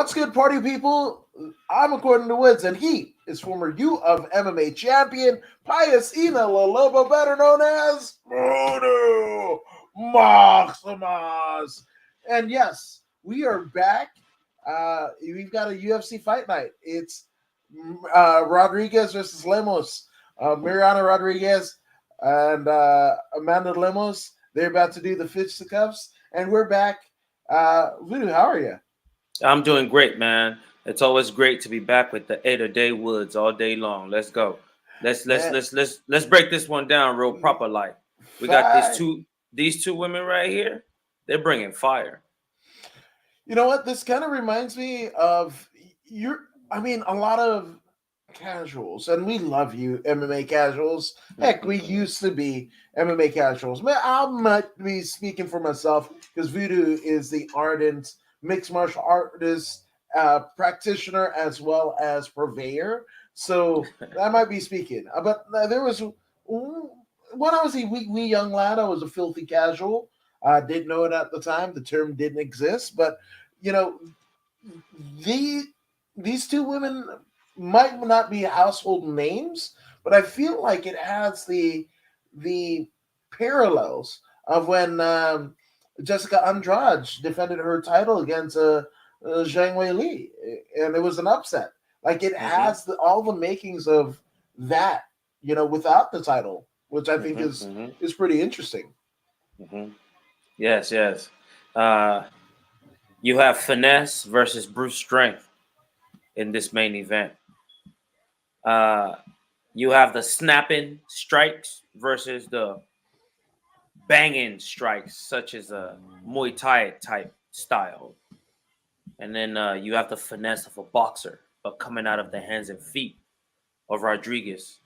What's good, party people? I'm According to Woods, and he is former U of MMA champion Pius Ina Laloba, better known as Bruno Maximus. And yes, we are back. We've got a UFC fight night. It's Rodriguez versus Lemos. Mariana Rodriguez and Amanda Lemos. They're about to do the fisticuffs, and we're back. Voodoo, how are you? I'm doing great, man. It's always great to be back with the 8 a day Woods all day long. Let's go. Man, Let's break this one down real proper like. We got fight. these two women right here. They're bringing fire. You know what? This kind of reminds me of a lot of casuals, and we love you, MMA casuals. Heck, we used to be MMA casuals. Man, I might be speaking for myself because Voodoo is the ardent mixed martial artist, practitioner, as well as purveyor. So I might be speaking. But there was when I was a wee young lad, I was a filthy casual. I didn't know it at the time. The term didn't exist, but you know, the these two women might not be household names, but I feel like it has the parallels of when Jessica Andrade defended her title against Zhang Wei Li, and it was an upset. Like it Mm-hmm. has all the makings of that, without the title, which I think Mm-hmm. is Mm-hmm. is pretty interesting. Mm-hmm. Yes, yes. Uh, you have finesse versus brute strength in this main event. Uh, you have the snapping strikes versus the banging strikes, such as a Muay Thai type style. And then you have the finesse of a boxer, but coming out of the hands and feet of Rodriguez.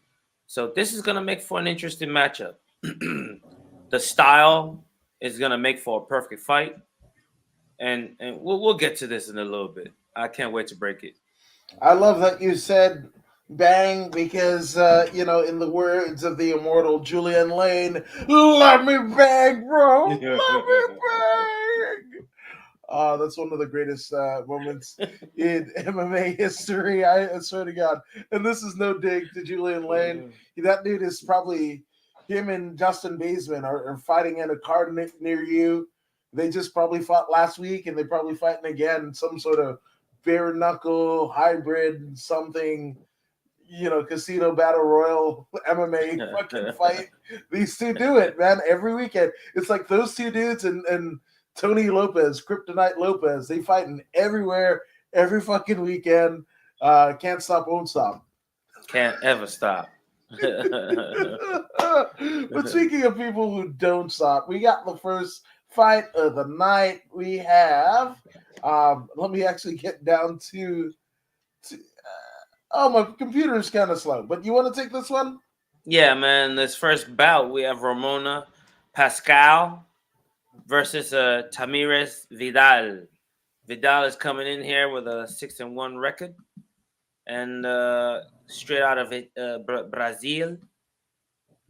So this is gonna make for an interesting matchup. The style is gonna make for a perfect fight, and we'll get to this in a little bit. I can't wait to break it. I love that you said bang because, in the words of the immortal Julian Lane, let me bang, bro. Let me bang. That's one of the greatest moments in MMA history. I swear to God. And this is no dig to Julian Lane. That dude is probably him and Justin Baseman are fighting in a car near you. They just probably fought last week, and they're probably fighting again. Some sort of bare knuckle hybrid something. Casino battle royal MMA fucking fight. These two do it, man, every weekend. It's like those two dudes and Tony Lopez, Kryptonite Lopez. They fighting everywhere, every fucking weekend. Can't stop, won't stop. Can't ever stop. But speaking of people who don't stop, we got the first fight of the night. We have. Let me actually get down to oh, my computer is kind of slow, but you want to take this one? Yeah, man. This first bout, we have Ramona Pascal versus Tamires Vidal. Vidal is coming in here with a 6-1 record, and straight out of Brazil,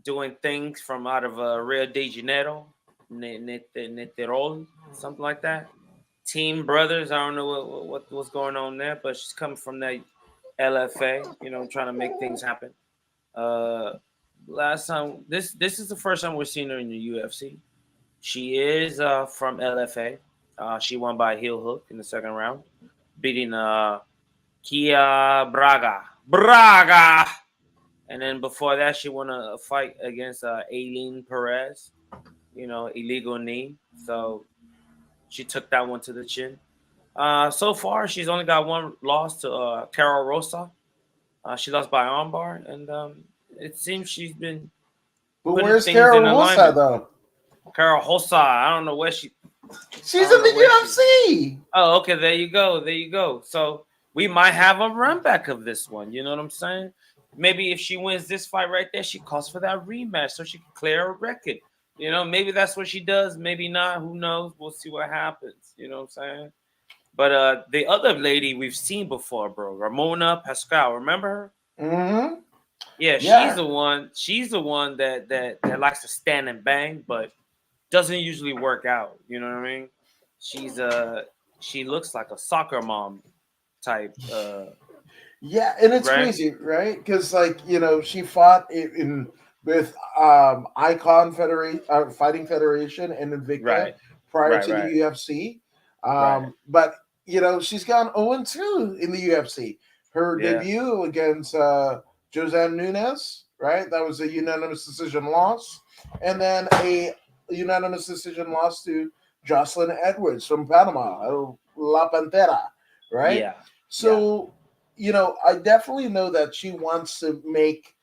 doing things from out of Rio de Janeiro, Niterol, something like that. Team Brothers, I don't know what's going on there, but she's coming from that LFA, trying to make things happen. Uh, Last time, this is the first time we're seeing her in the UFC. She is from LFA. She won by heel hook in the second round, beating Kia Braga. Braga! And then before that, she won a fight against Aileen Perez, illegal knee. So she took that one to the chin. So far, she's only got one loss to Carol Rosa. She lost by armbar, and it seems she's been But putting where's things Carol in Rosa, alignment. though? Carol Rosa, I don't know where she. I She's don't in know the where she. UFC. Oh, okay. There you go. There you go. So we might have a run back of this one. You know what I'm saying? Maybe if she wins this fight right there, she calls for that rematch so she can clear her record. Maybe that's what she does. Maybe not. Who knows? We'll see what happens. You know what I'm saying? But the other lady we've seen before, bro, Ramona Pascal. Remember her? Mm-hmm. Yeah, she's Yeah. the one. She's the one that likes to stand and bang, but doesn't usually work out. You know what I mean? She's she looks like a soccer mom. type. Yeah, and it's Right, crazy, right? Because she fought in with Icon Federation, Fighting Federation, and Invicta right, prior right, to the right, UFC. right. But she's gone 0-2 in the UFC. Her Yeah, debut against Josanne Nunes, right? That was a unanimous decision loss, and then a unanimous decision loss to Jocelyn Edwards from Panama, La Pantera, right? yeah, yeah. So I definitely know that she wants to make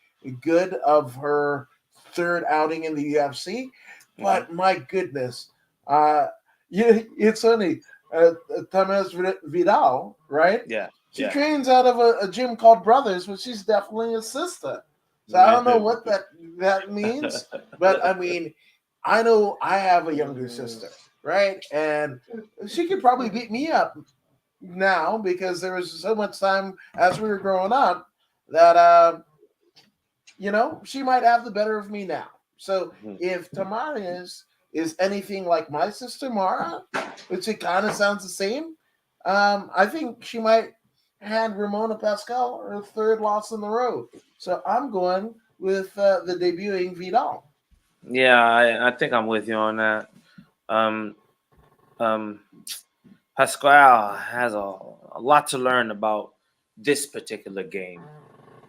good of her third outing in the UFC. Hmm. But my goodness, uh, yeah, it's funny. Tamez Vidal, right? Yeah, She yeah. trains out of a gym called Brothers, but she's definitely a sister. So I don't know what that means, but I mean, I know I have a younger sister, right? And she could probably beat me up now because there was so much time as we were growing up that she might have the better of me now. So Mhm. if Tamara is anything like my sister Mara, which it kind of sounds the same, I think she might hand Ramona Pascal her third loss in a row. So I'm going with the debuting Vidal. Yeah, I think I'm with you on that. Um, um, Pascal has a lot to learn about this particular game.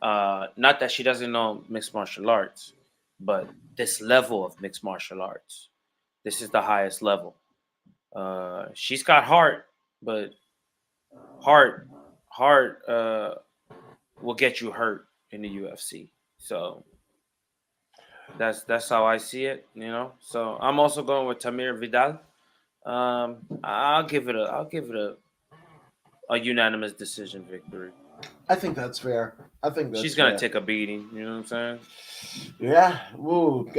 Not that she doesn't know mixed martial arts, but this level of mixed martial arts. This is the highest level. She's got heart, but heart, heart will get you hurt in the UFC. So that's how I see it. So I'm also going with Tamir Vidal. I'll give it a unanimous decision victory. I think that's fair. I think She's that's gonna fair. take a beating. You know what I'm saying? Yeah, woo.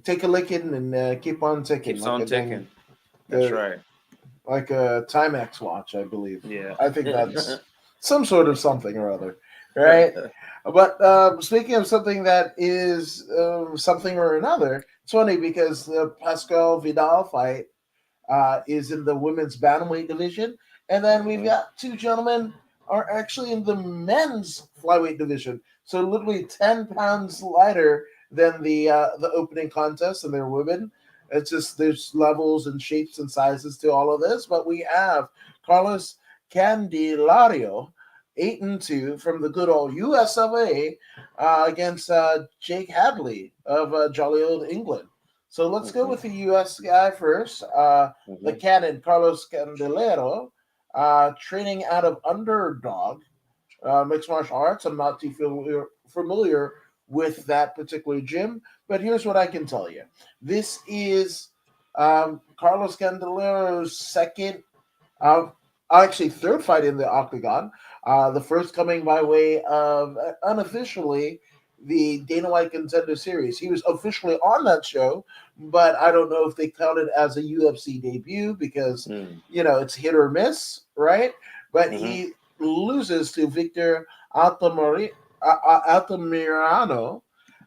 Take a licking and keep on ticking, Keeps like on a dang, ticking. That's the right. like a Timex watch, I believe. Yeah. I think that's some sort of something or other, right? But speaking of something that is something or another, it's funny because the Pascal Vidal fight is in the women's bantamweight division, and then we've Mhm. got two gentlemen are actually in the men's flyweight division. So literally 10 pounds lighter than the opening contest, and they're women. It's just there's levels and shapes and sizes to all of this, but we have Carlos Candelario. 8-2 from the good old US of A against Jake Hadley of jolly old England. So let's go Mhm. with the U.S. guy first. The Mhm. cannon, Carlos Candelero, training out of Underdog Mixed Martial Arts. I'm not too familiar with that particular gym, but here's what I can tell you. This is Carlos Candelero's second, uh, actually third fight in the octagon. The first coming by way of unofficially the Dana White Contender Series. He was officially on that show, but I don't know if they count it as a UFC debut because Mhm. it's hit or miss, right? But Mhm. he loses to Victor Altamirano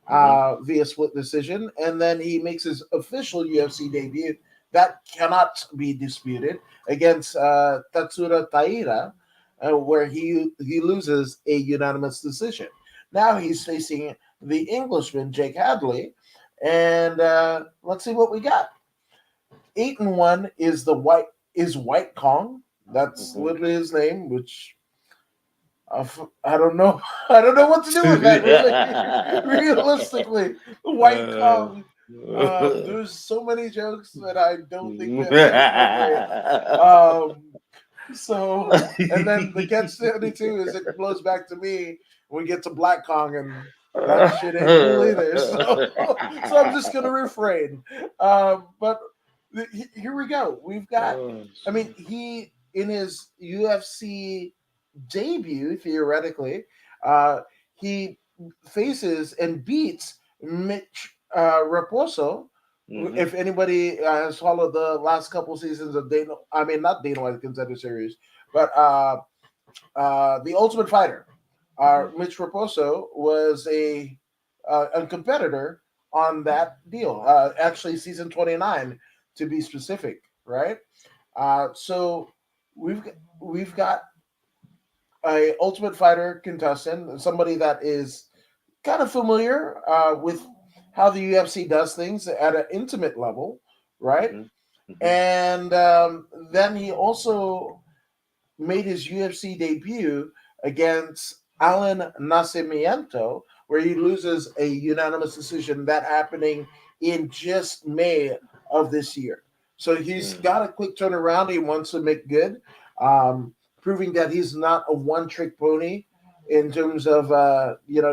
Mhm. via split decision, and then he makes his official UFC debut. That cannot be disputed against Tatsura Taira, where he loses a unanimous decision. Now he's facing the Englishman Jake Hadley, and let's see what we got. 8-1 is White Kong. That's Mhm. literally his name, which I don't know. I don't know what to do with that. Really, realistically, White Kong. There's so many jokes that I don't think that's appropriate. Um, so, and then the catch 72 is it blows back to me when we get to Black Kong, and that shit ain't cool either. So I'm just gonna refrain. But here we go. We've got. Oh, I mean, shit. he in his UFC debut, theoretically, he faces and beats Mitch Raposo. Mhm. If anybody has followed the last couple seasons of Dana, I mean not Dana White Contender Series, but the Ultimate Fighter, Mhm. Mitch Raposo was a competitor on that deal. Actually, season 29 to be specific, right? So we've got a Ultimate Fighter contestant, somebody that is kind of familiar with how the UFC does things at an intimate level, right? Hmm. Hmm. And then he also made his UFC debut against Alan Nascimento, where he loses a unanimous decision. That happening in just May of this year. So he's Mm. got a quick turnaround. He wants to make good, um, proving that he's not a one-trick pony in terms of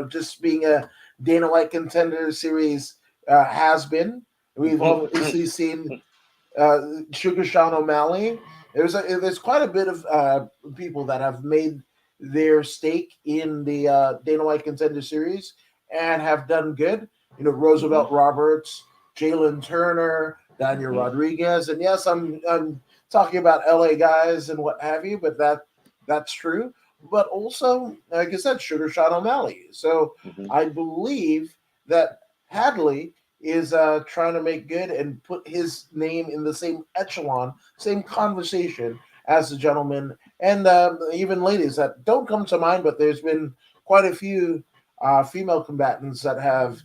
just being a Dana White Contender Series has been. We've obviously seen uh, Sugar Sean O'Malley. There's quite a bit of people that have made their stake in the Dana White Contender Series and have done good. You know, Mhm. Roosevelt Roberts, Jalen Turner, Daniel Mhm. Rodriguez, and yes, I'm talking about LA guys and what have you, but that's true. But also, like I said, Sugar Sean O'Malley. So Mhm. I believe that Hadley is trying to make good and put his name in the same echelon, same conversation as the gentleman and even ladies that don't come to mind, but there's been quite a few female combatants that have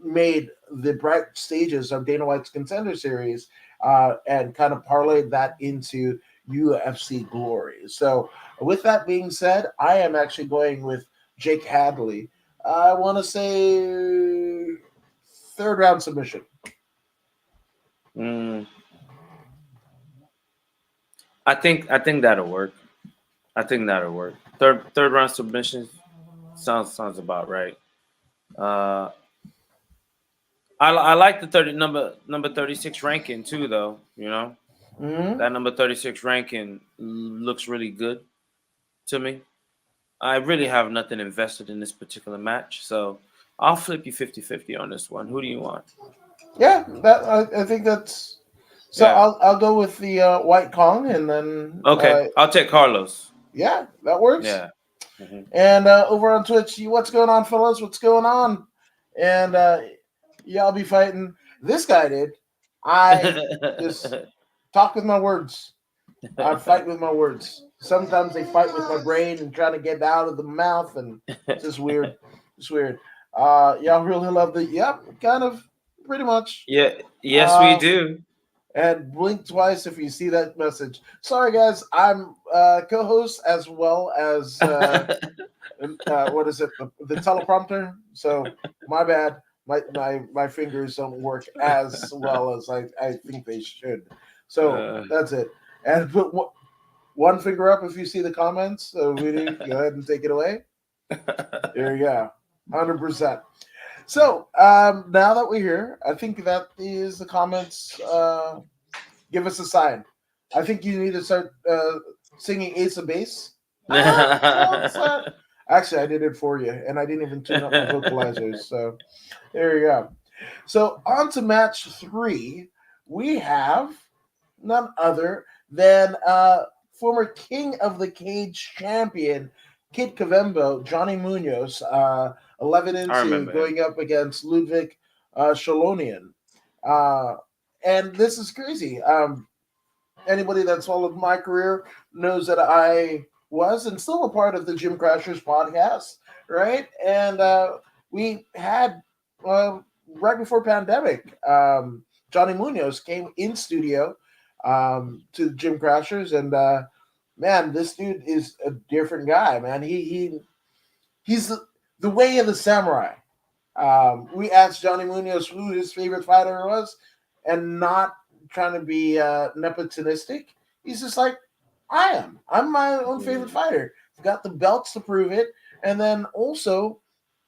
made the bright stages of Dana White's Contender Series and kind of parlayed that into UFC glory. So, with that being said, I am actually going with Jake Hadley. I want to say third round submission. Mm. I think that'll work. I think that'll work. Third round submissions sounds about right. Uh, I like the 36 ranking too, though. You know Mm-hmm. that number 36 ranking looks really good to me. I really have nothing invested in this particular match, so I'll flip you 50-50 on this one. Who do you want? Yeah, that I think that's. So Yeah. I'll go with the White Kong, and then Okay, I'll take Carlos. yeah, that works. Yeah. Hmm. And over on Twitch, what's going on, fellas? What's going on? And yeah, I'll be fighting. This guy did. I just talk with my words. I fight with my words. Sometimes they fight with my brain and trying to get it out of the mouth, and it's just weird. It's weird. Y'all really love the yep, kind of, pretty much. Yeah. Yes, we Uh, do. and blink twice if you see that message. Sorry, guys. I'm co-host as well as what is it? The teleprompter. So my bad. My fingers don't work as well as I think they should. So Uh, that's it. And put one finger up if you see the comments. So we do go ahead and take it away. There you go. 100%. So now that we're here, I think that is the comments. Give us a sign. I think you need to start singing Ace of Base. I'm so upset. Actually, I did it for you, and I didn't even tune up my vocalizers. So there you go. So on to match three. We have none other than former King of the Cage champion, Kid Cavembo, Johnny Munoz, 11 I into remember him. going up against Ludwig Shalonian. Uh, and this is crazy. Anybody that's followed my career knows that I was and still a part of the Gym Crashers podcast, right? And we had right before pandemic, Johnny Munoz came in studio to Gym Crashers, and man, this dude is a different guy, man. He's the way of the samurai. We asked Johnny Munoz who his favorite fighter was, and not trying to be nepotistic. He's just like, I am. I'm my own favorite Mm. fighter. I've got the belts to prove it, and then also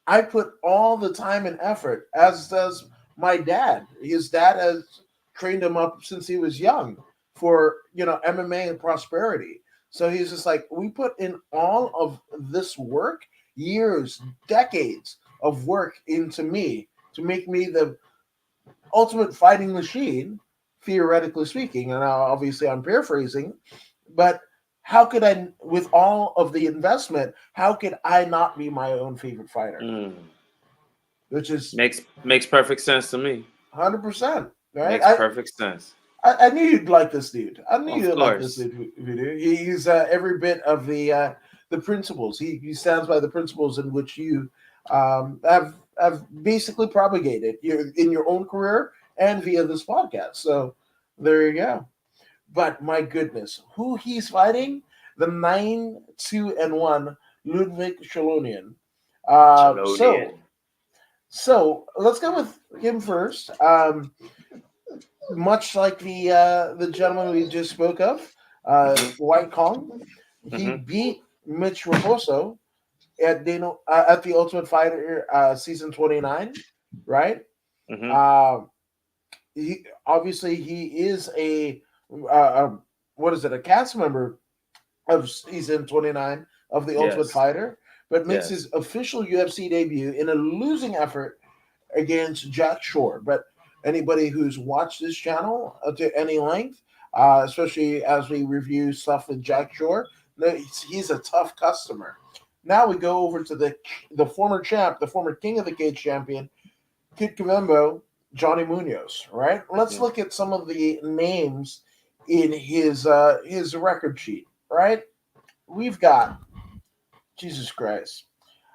I put all the time and effort, as does my dad. His dad has trained him up since he was young for MMA and prosperity. So he's just like, we put in all of this work, years, decades of work into me to make me the ultimate fighting machine, theoretically speaking. And obviously, I'm paraphrasing, but how could I, with all of the investment, how could I not be my own favorite fighter? Mm. Which is Makes perfect sense to me. 100%, right? Makes perfect sense. I knew you'd like this dude. I knew Of you'd like this course. dude, Voodoo. He's every bit of the the principles. He stands by the principles in which you have basically propagated in your own career and via this podcast. So there you go. But my goodness, who he's fighting? The 9-2-1 Ludwig Shalonian. Uh, so Chelonian. so let's go with him first. Much like the gentleman we just spoke of, Mm-hmm. White Kong, he Mm-hmm. beat Mitch Raposo at the Ultimate Fighter season 29, right? Mm-hmm. Um, he obviously he is a what is it, a cast member of season 29 of the Ultimate Yes. Fighter, but makes Yes. his official UFC debut in a losing effort against Jack Shore. But anybody who's watched this channel to any length, especially as we review stuff with Jack Shore, he's a tough customer. Now we go over to the former champ, the former King of the Cage champion, Kid Kavembo, Johnny Munoz. Right? Let's Mm-hmm. look at some of the names in his record sheet. Right? We've got Jesus Christ.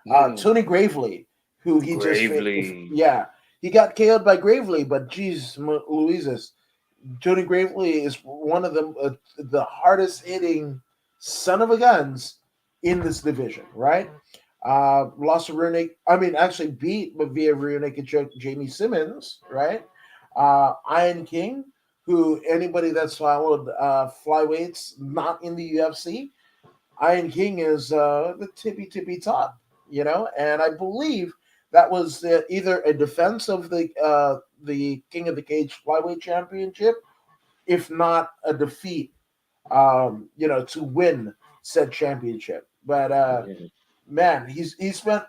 Mm. Tony Gravely, who he just Gravely. yeah, he got KO'd by Gravely, but Jesus Louises, Tony Gravely is one of the hardest hitting son of a guns in this division, right? Lost a rear naked, I mean, actually beat but via rear naked choke Jamie Simmons, right? Iron King, who anybody that's followed flyweights not in the UFC, Iron King is the tippy top, and I believe that was either a defense of the King of the Cage flyweight championship, if not a defeat, to win said championship. But Yeah. man, he spent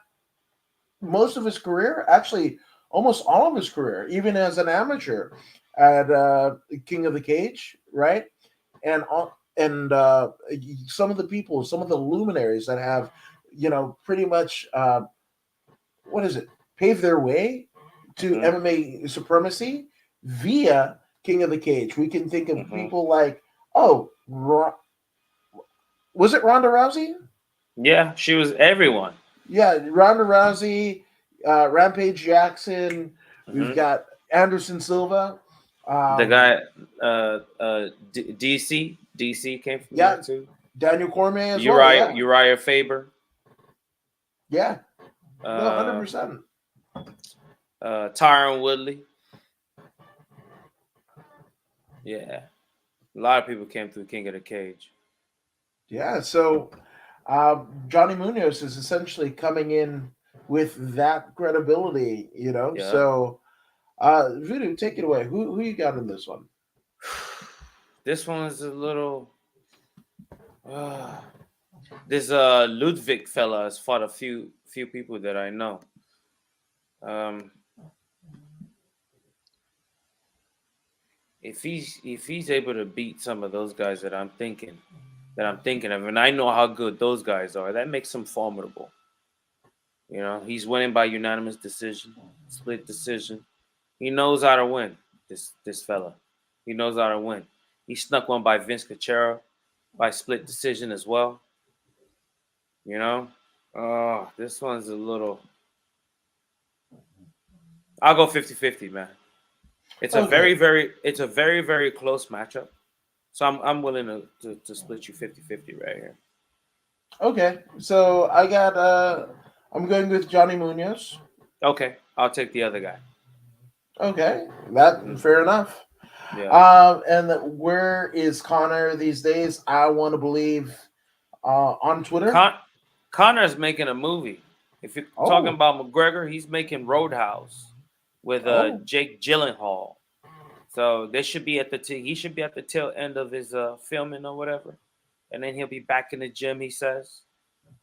most of his career, actually almost all of his career, even as an amateur at King of the Cage, right? And some of the people, some of the luminaries that have, pretty much what is it, paved their way to Mm-hmm. MMA supremacy via King of the Cage. We can think of Mm-hmm. people like, oh, was it Ronda Rousey? Yeah, she was everyone. Yeah, Ronda Rousey, Rampage Jackson. We've Mm-hmm. got Anderson Silva. The Um, guy, DC came from there yeah, too. Daniel Cormier as well. Yeah, Uriah Faber, yeah, no, um, 100%. Tyron Woodley. Yeah, a lot of people came through King of the Cage. Yeah, so Johnny Munoz is essentially coming in with that credibility, Yeah. So, Voodoo, take it away. Who you got in this one? This one's a little. Uh, this Ludwig fella has fought a few people that I know. Um, if he's able to beat some of those guys that I'm thinking of, and I know how good those guys are, that makes him formidable. He's winning by unanimous decision, split decision. He knows how to win. This fella, he knows how to win. He snuck one by Vince Cachero by split decision as well. You know, oh, this one's a little. I'll go 50-50, man. Okay, It's a very, very close matchup. So I'm willing to split you 50-50 right here. okay. So I'm going with Johnny Munoz. Okay, I'll take the other guy. Okay, that Hmm. fair enough. Yeah. And where is Connor these days? I want to believe on Twitter. Con- Connor's making a movie. If you're talking Oh, about McGregor, he's making Roadhouse with oh, Jake Gyllenhaal. So they should be he should be at the tail end of his filming or whatever, and then he'll be back in the gym. He says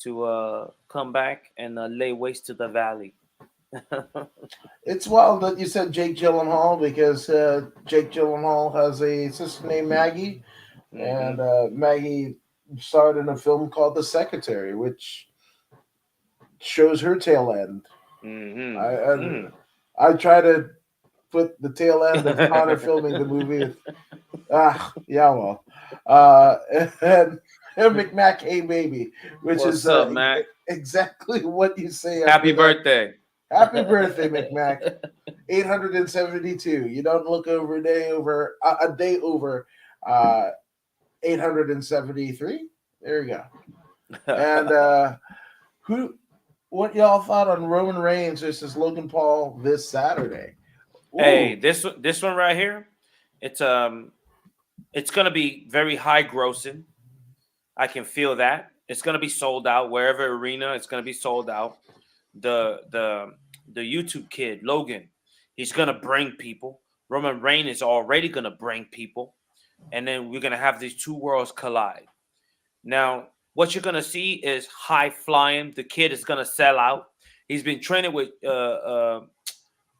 to come back and lay waste to the valley. it's wild that you said Jake Gyllenhaal because Jake Gyllenhaal has a sister named Maggie, Hmm. and Maggie starred in a film called The Secretary, which shows her tail end. I Hmm. and Mm. I try to put the tail end of Connor filming the movie with yeah, well, and McMack, hey baby, which What's is up, Mac? exactly what you say Happy after that. birthday. Happy birthday, McMack. 872. You don't look over a day over 873. There you go. And who? What y'all thought on Roman Reigns versus Logan Paul this Saturday? Hey, Ooh. this one right here, it's gonna be very high grossing. I can feel that. It's gonna be sold out wherever arena. It's gonna be sold out. The YouTube kid Logan, he's gonna bring people. Roman Reigns is already gonna bring people, and then we're gonna have these two worlds collide. Now, what you're gonna see is high flying. The kid is gonna sell out. He's been training with the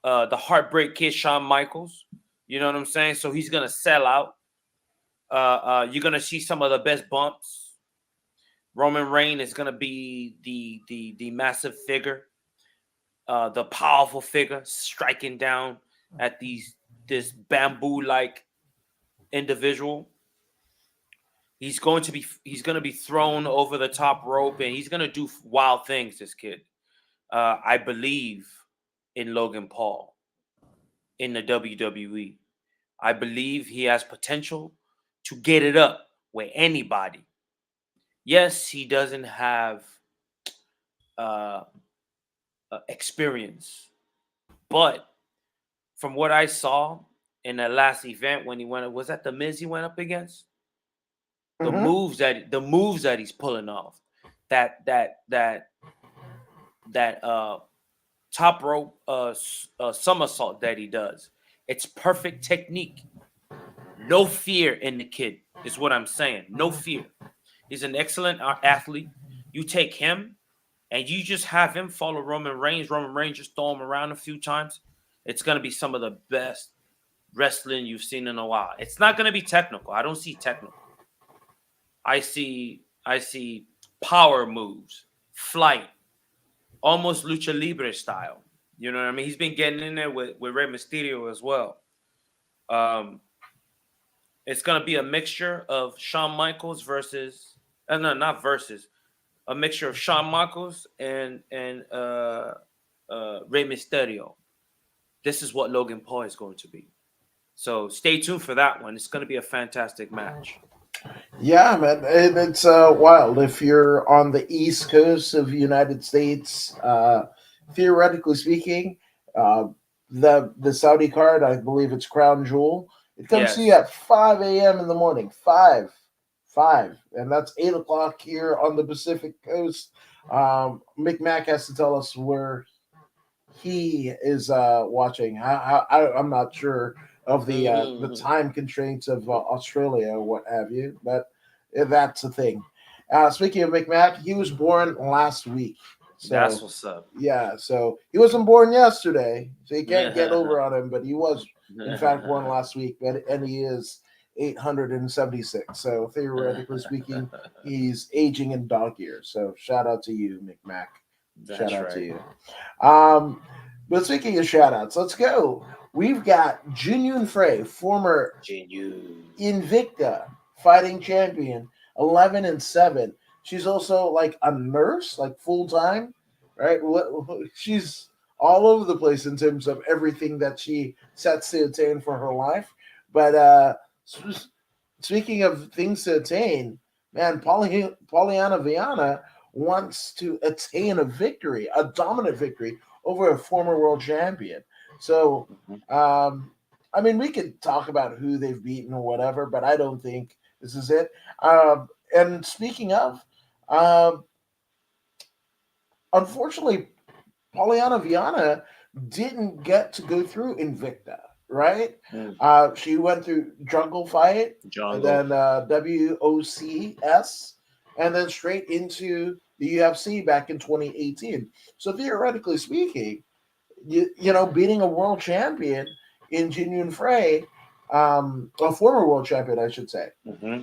Heartbreak Kid Shawn Michaels. You know what I'm saying? So he's gonna sell out. You're gonna see some of the best bumps. Roman Reigns is gonna be the massive figure, the powerful figure, striking down at this bamboo like individual. He's going to be thrown over the top rope, and he's going to do wild things. This kid, I believe in Logan Paul in the WWE. I believe he has potential to get it up with anybody. Yes, he doesn't have uh, experience, but from what I saw in the last event when he went, was that the Miz he went up against? Mm-hmm. The moves that he's pulling off, that that that that top rope somersault that he does. It's perfect technique. No fear in the kid is what I'm saying. No fear. He's an excellent athlete. You take him and you just have him follow Roman Reigns. Roman Reigns just throw him around a few times. It's gonna be some of the best wrestling you've seen in a while. It's not gonna be technical. I don't see technical. I see power moves, flight, almost lucha libre style. You know what I mean? He's been getting in there with Rey Mysterio as well. Um, it's gonna be a mixture of Shawn Michaels versus no, not versus, a mixture of Shawn Michaels and Rey Mysterio. This is what Logan Paul is going to be. So stay tuned for that one. It's going to be a fantastic match. Yeah, man, and it's wild. If you're on the East Coast of the United States, theoretically speaking, uh, the Saudi card, I believe it's Crown Jewel. It comes to you Yes. at 5 a.m. in the morning. Five, and that's 8 o'clock here on the Pacific Coast. McMack has to tell us where he is watching. I'm not sure of the time constraints of Australia or what have you, but that's the thing. Speaking of McMack, he was born last week, That's so what's up. yeah, so he wasn't born yesterday, so you can't get over on him. But he was, in fact, born last week, and he is 876. So theoretically speaking, he's aging in dog years. So shout out to you, McMack. Shout That's out to right. you. Um, but speaking of shout outs, let's go. We've got Junyun Frey, former Genu. Invicta fighting champion, 11-7. She's also like a nurse, like full time, right? She's all over the place in terms of everything that she sets to attain for her life. But speaking of things to attain, man, Pollyanna Viana wants to attain a victory, a dominant victory over a former world champion. So, Mhm. um, I mean, we could talk about who they've beaten or whatever, but I don't think this is it. And speaking of, um, unfortunately, Pollyanna Viana didn't get to go through Invicta, right? Mm. She went through Jungle Fight and Jungle. then WOCS and then straight into the UFC back in 2018. So theoretically speaking, beating a world champion in Jinyun Frey, a former world champion, I should say, Hmm.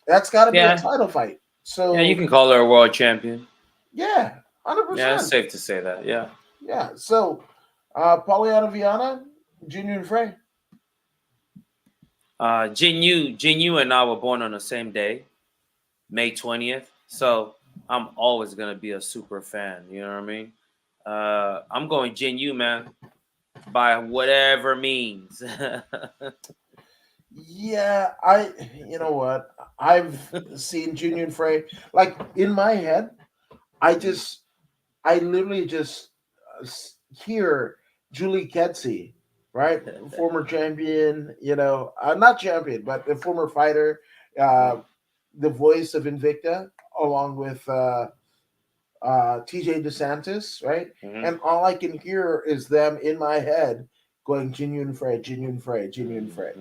that's got to be a Yeah. title fight. Yeah, you So can call her a world champion. yeah, Yeah, it's 100%. safe to say that. Yeah. Yeah. So Pollyanna Viana, Jinyun Frey. Jinyu and I were born on the same day, May 20th. So I'm always gonna be a super fan. You know what I mean? I'm going Jin Yu, man, by whatever means. Yeah, you know what? I've seen Junior Frey. Like in my head, I literally just hear Julie Ketzi, right? Former champion, not champion, but a former fighter, uh, the voice of Invicta, along with TJ DeSantis, right? Mhm. And all I can hear is them in my head going genuine Frey, genuine Frey, genuine Frey.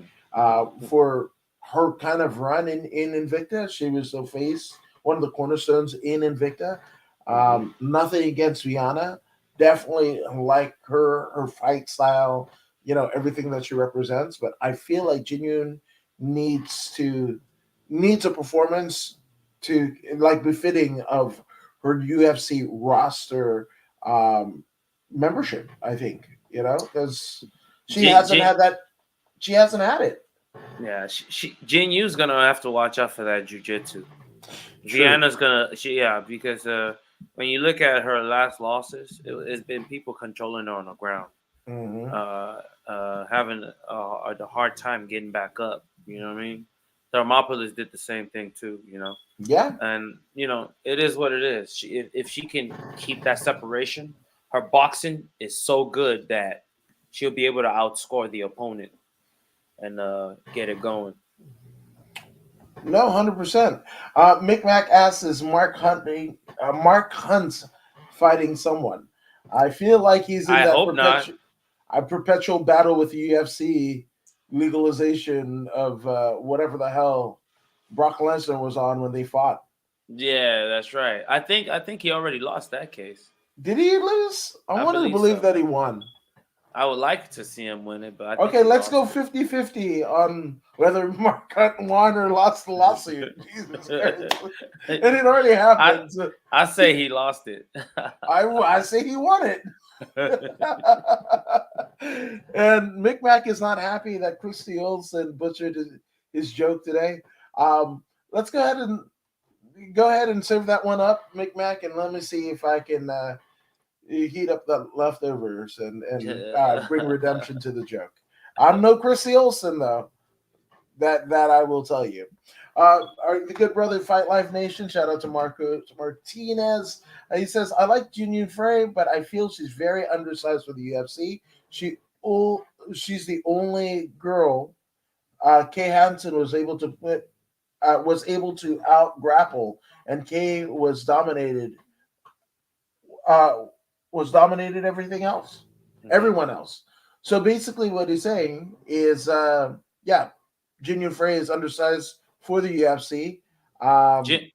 For her kind of run in Invicta, she was the face, one of the cornerstones in Invicta. Mhm. Nothing against Viana. Definitely like her fight style, everything that she represents. But I feel like Genuine needs to needs a performance to like befitting of her UFC roster um, membership. I think because she Jin, hasn't Jin, had that. She hasn't had it. yeah, Jin Yu's gonna have to watch out for that jujitsu. True. Vienna's gonna, because when you look at her last losses, it's been people controlling her on the ground, Hmm. uh, having a hard time getting back up. You know what I mean? Thermopolis did the same thing too. Yeah. And it is what it is. If she can keep that separation, her boxing is so good that she'll be able to outscore the opponent and get it going. No, 100%. Mick Mac asks, "Is Mark Hunt's fighting someone?" I feel like he's in I that hope not. perpetual battle with the UFC legalization of whatever the hell Brock Lesnar was on when they fought. Yeah, that's right. I think he already lost that case. Did he lose? I I wanted to believe believe so. that he won. I would like to see him win it, but I think Okay, he let's go lost it. 50-50 on whether Mark Hunt won or lost the lawsuit. Jesus Christ. And it already I happened. So I say he lost it. I say he won it. And Mick Mac is not happy that Christy Olsen butchered his joke today. Let's go ahead and serve that one up, Mick Mac, and let me see if I can heat up the leftovers and bring redemption to the joke. I'm no Christy Olsen though. That I will tell you. The good brother Fight Life Nation. Shout out to Marco Martinez. He says, "I like Junior Frey, but I feel she's very undersized for the UFC. She oh, she's the only girl Kay Hansen was able to out grapple, and Kay uh, dominated Mhm. everyone else. So basically, what he's saying is, yeah, Junior Frey is undersized for the UFC. Um, Jin,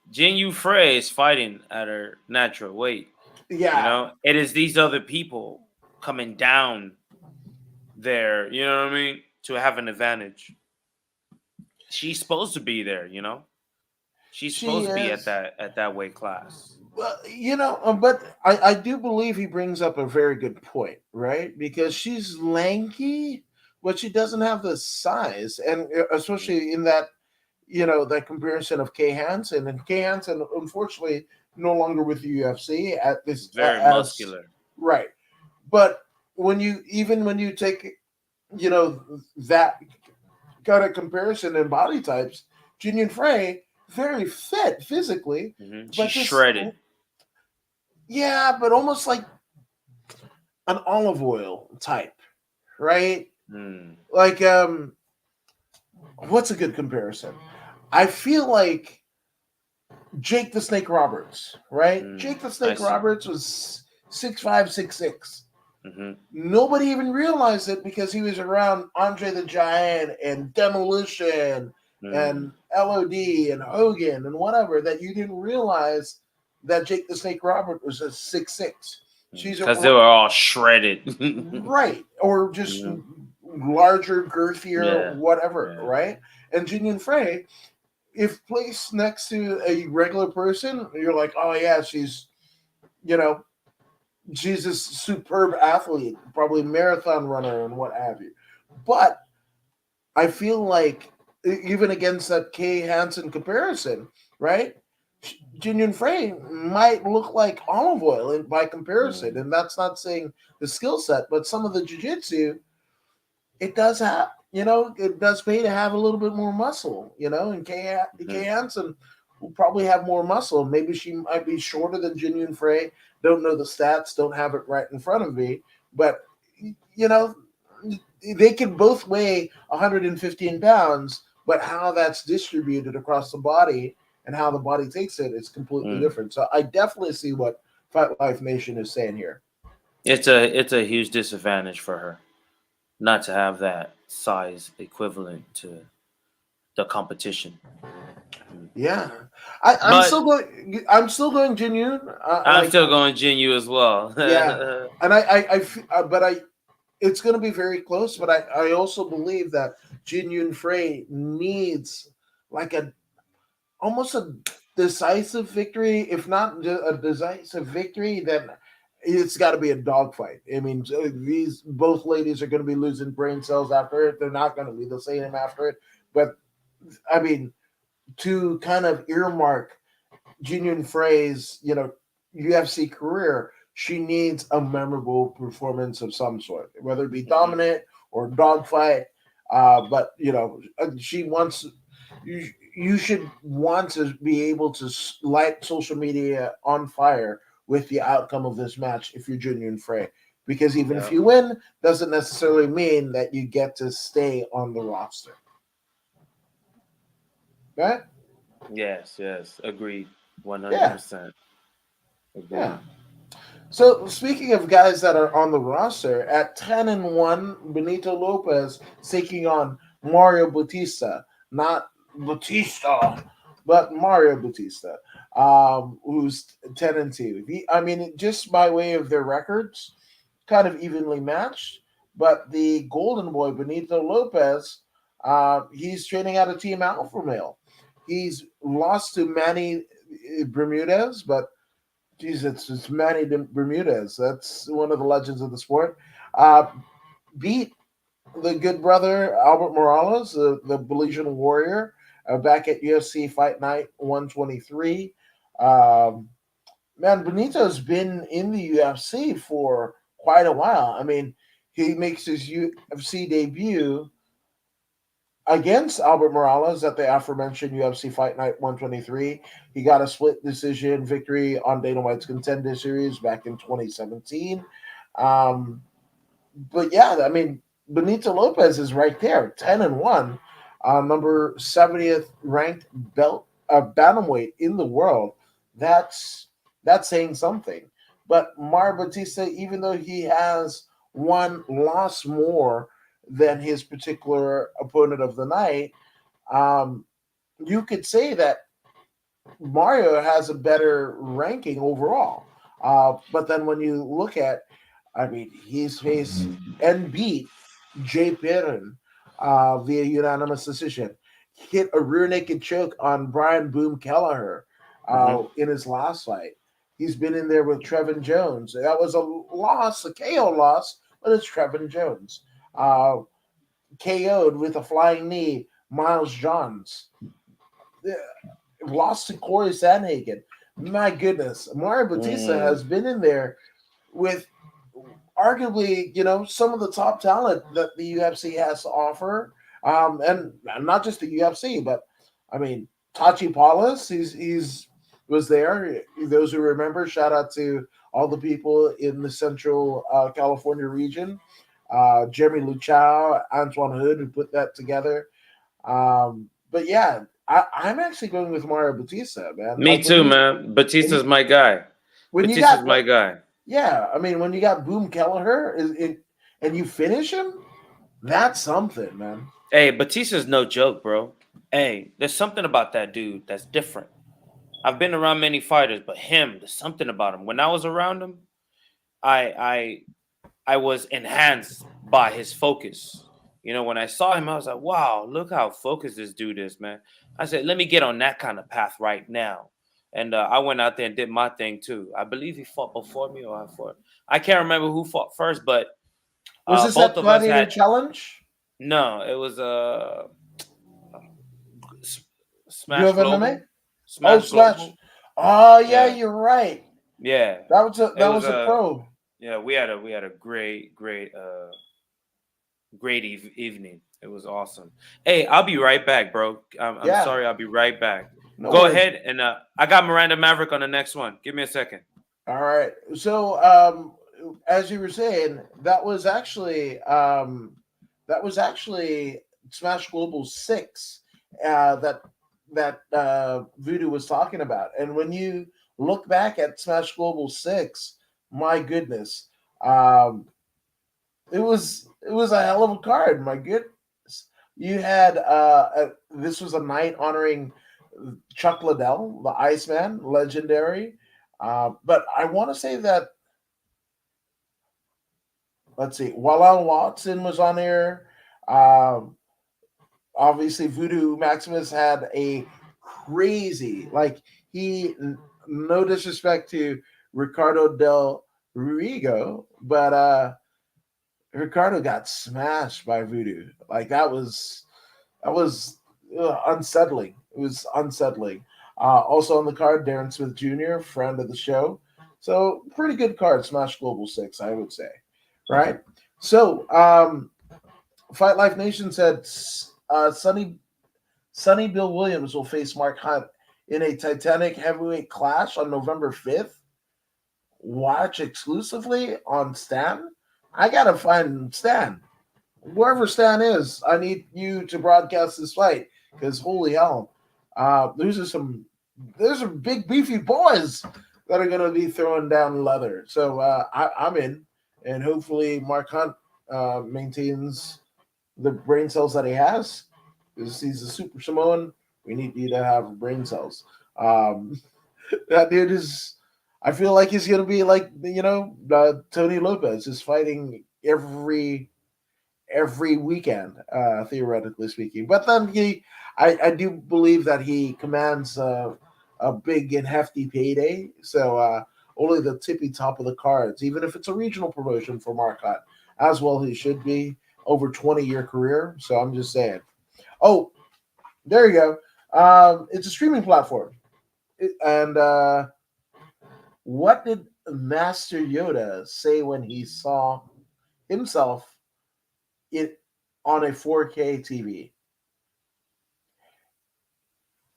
Jin Yu Frey is fighting at her natural weight. yeah, It is these other people coming down there. You know what I mean? To have an advantage. She's supposed to be there. She's she supposed to be is. at that weight class. Well, but I do believe he brings up a very good point, right? Because she's lanky, but she doesn't have the size, and Mhm. especially in that comparison of Kay Hansen, and Kay Hansen, unfortunately, no longer with the UFC at this Very as muscular. right. But when you take that kind of comparison in body types, Junior Frey very fit physically, She's but just shredded. yeah, but almost like an olive oil type, right? Mm. Like what's a good comparison? I feel like Jake the Snake Roberts, right? Mm. Jake the I Snake see. Roberts was 6'5", 6'6". Hmm. Nobody even realized it because he was around Andre the Giant and Demolition Mm. and LOD and Hogan and whatever, that you didn't realize that Jake the Snake Robert was a 6'6". She's a Because they were all shredded. right, or just Yeah. larger, girthier, Yeah. whatever, Yeah. right? And Junior Frey, if placed next to a regular person, you're like, oh yeah, you know, she's a superb athlete, probably marathon runner and what have you. But I feel like even against that Kay Hansen comparison, right? Jin Yun Frey might look like olive oil by comparison, and that's not saying the skill set, but some of the jiu-jitsu, it does have, it does pay to have a little bit more muscle, and Kay Hansen will probably have more muscle. Maybe she might be shorter than Jin Yun Frey. Don't know the stats, don't have it right in front of me, but you know, they can both weigh 115 pounds, but how that's distributed across the body and how the body takes it is completely different. So I definitely see what Fight Life Nation is saying here. It's a huge disadvantage for her not to have that size equivalent to the competition. Yeah, I'm But still going. I'm still going Jin Yun. I'm still going Jinyu as well. Yeah, and but it's going to be very close. But I also believe that Jin Yun Frey needs like almost a decisive victory. If not a decisive victory, then it's got to be a dogfight. I mean, these both ladies are going to be losing brain cells after it. They're not going to be the same after it. But I mean, to kind of earmark Jin Yun Frey's, UFC career, she needs a memorable performance of some sort, whether it be dominant or dogfight. But she wants you should want to be able to light social media on fire with the outcome of this match if you're Jin Yun Frey. Because even if you win, doesn't necessarily mean that you get to stay on the roster. Right? Yes, agreed, 100%. Agreed. Yeah. So speaking of guys that are on the roster, at 10-1, Benito Lopez taking on Mario Bautista, not Batista, but Mario Bautista, who's 10-2. I mean, just by way of their records, kind of evenly matched. But the Golden Boy Benito Lopez, he's training out of Team Alpha Male. He's lost to Manny Bermudez, but geez, it's Manny Bermudez. That's one of the legends of the sport. Beat the good brother Albert Morales, the Belizean warrior, back at UFC Fight Night 123. Man, Benito's been in the UFC for quite a while. I mean, he makes his UFC debut against Albert Morales at the aforementioned UFC Fight Night 123. He got a split decision victory on Dana White's Contender Series back in 2017. But yeah, I mean, Benito Lopez is right there, 10-1, number 70th ranked belt bantamweight in the world. That's saying something. But Mar Batista, even though he has one loss more than his particular opponent of the night, you could say that Mario has a better ranking overall. But then when you look at, I mean, he's faced and beat Jay Perrin via unanimous decision. Hit a rear naked choke on Brian Boom Kelleher in his last fight. He's been in there with Trevin Jones. That was a loss, a KO loss, but it's Trevin Jones. KO'd with a flying knee, Miles Johns. Lost to Corey Sandhagen. My goodness, Mario Bautista has been in there with arguably, some of the top talent that the UFC has to offer, and not just the UFC, but I mean, Tachi Paulus, he's was there. Those who remember, shout out to all the people in the Central California region. Jeremy Luchau, Antoine Hood, who put that together. But yeah, I'm actually going with Mario Batista, man. Me too, man. Batista's my guy. Batista's my guy. Yeah, I mean, when you got Boom Kelleher and you finish him, that's something, man. Hey, Batista's no joke, bro. Hey, there's something about that dude that's different. I've been around many fighters, but there's something about him. When I was around him, I was enhanced by his focus. When I saw him, I was like, wow, look how focused this dude is, man. I said, let me get on that kind of path right now. And I went out there and did my thing, too. I believe he fought before me or I fought. I can't remember who fought first, but was this both that of us had challenge? No, it was Smash Global. Oh, Smash Smash. Global. Oh yeah, Yeah, you're right. yeah. It That was was a a pro. yeah. We had a great evening. It was awesome. Hey, I'll be right back, bro. I'm Yeah, sorry. I'll be right back. no Go worries. ahead and I got Miranda Maverick on the next one. Give me a second. All right. So, as you were saying, that was actually Smash Global 6 that Voodoo was talking about. And when you look back at Smash Global 6, my goodness, um, it was a hell of a card. My goodness, you had this was a night honoring Chuck Liddell, the Iceman, legendary. But I want to say that, let's see, Wallen Watson was on there. Um, Obviously, Voodoo Maximus had a crazy, like, no disrespect to Ricardo Del Rigo, but Ricardo got smashed by Voodoo. Like, that was unsettling. It was unsettling. Also on the card, Darren Smith Jr., friend of the show. So pretty good card, Smash Global 6, I would say. Right? So Fight Life Nation said Sonny Bill Williams will face Mark Hunt in a Titanic heavyweight clash on November 5th. Watch exclusively on Stan. I gotta find Stan. Wherever Stan is, I need you to broadcast this fight because holy hell, there's some big beefy boys that are gonna be throwing down leather. So I'm in, and hopefully Mark Hunt maintains the brain cells that he has. Because he's a super Samoan, we need you to have brain cells. Um, that dude is. I feel like he's gonna be like Tony Lopez, just fighting every weekend, theoretically speaking. But then I do believe that he commands a big and hefty payday. So only the tippy top of the cards, even if it's a regional promotion for Marcotte, as well he should be over 20-year career. So I'm just saying. Oh, there you go. It's a streaming platform. And what did Master Yoda say when he saw himself it on a 4K TV?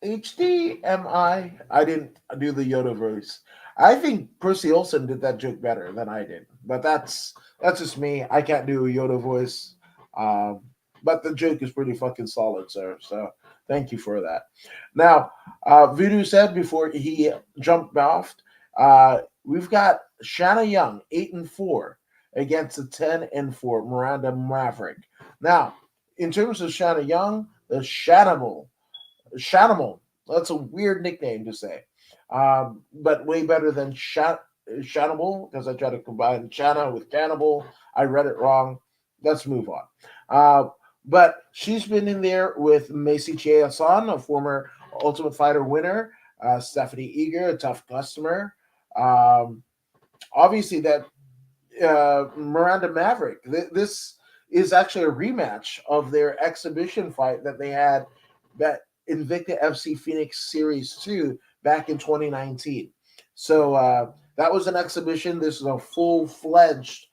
HDMI. I didn't do the Yoda voice. I think Percy Olsen did that joke better than I did, but that's just me. I can't do a Yoda voice, um, but the joke is pretty fucking solid, sir. So thank you for that. Now, Voodoo said before he jumped off, we've got Shanna Young 8-4 against the 10-4 Miranda Maverick. Now, in terms of Shanna Young, the Shanimal. That's a weird nickname to say, but way better than Shanimal because I tried to combine Shanna with Cannibal. I read it wrong. Let's move on. Uh, but she's been in there with Macy Chiasan, a former Ultimate Fighter winner, Stephanie Eager, a tough customer. Um, Obviously, that Miranda Maverick. This is actually a rematch of their exhibition fight that they had that Invicta FC Phoenix Series 2 back in 2019. So that was an exhibition. This is a full-fledged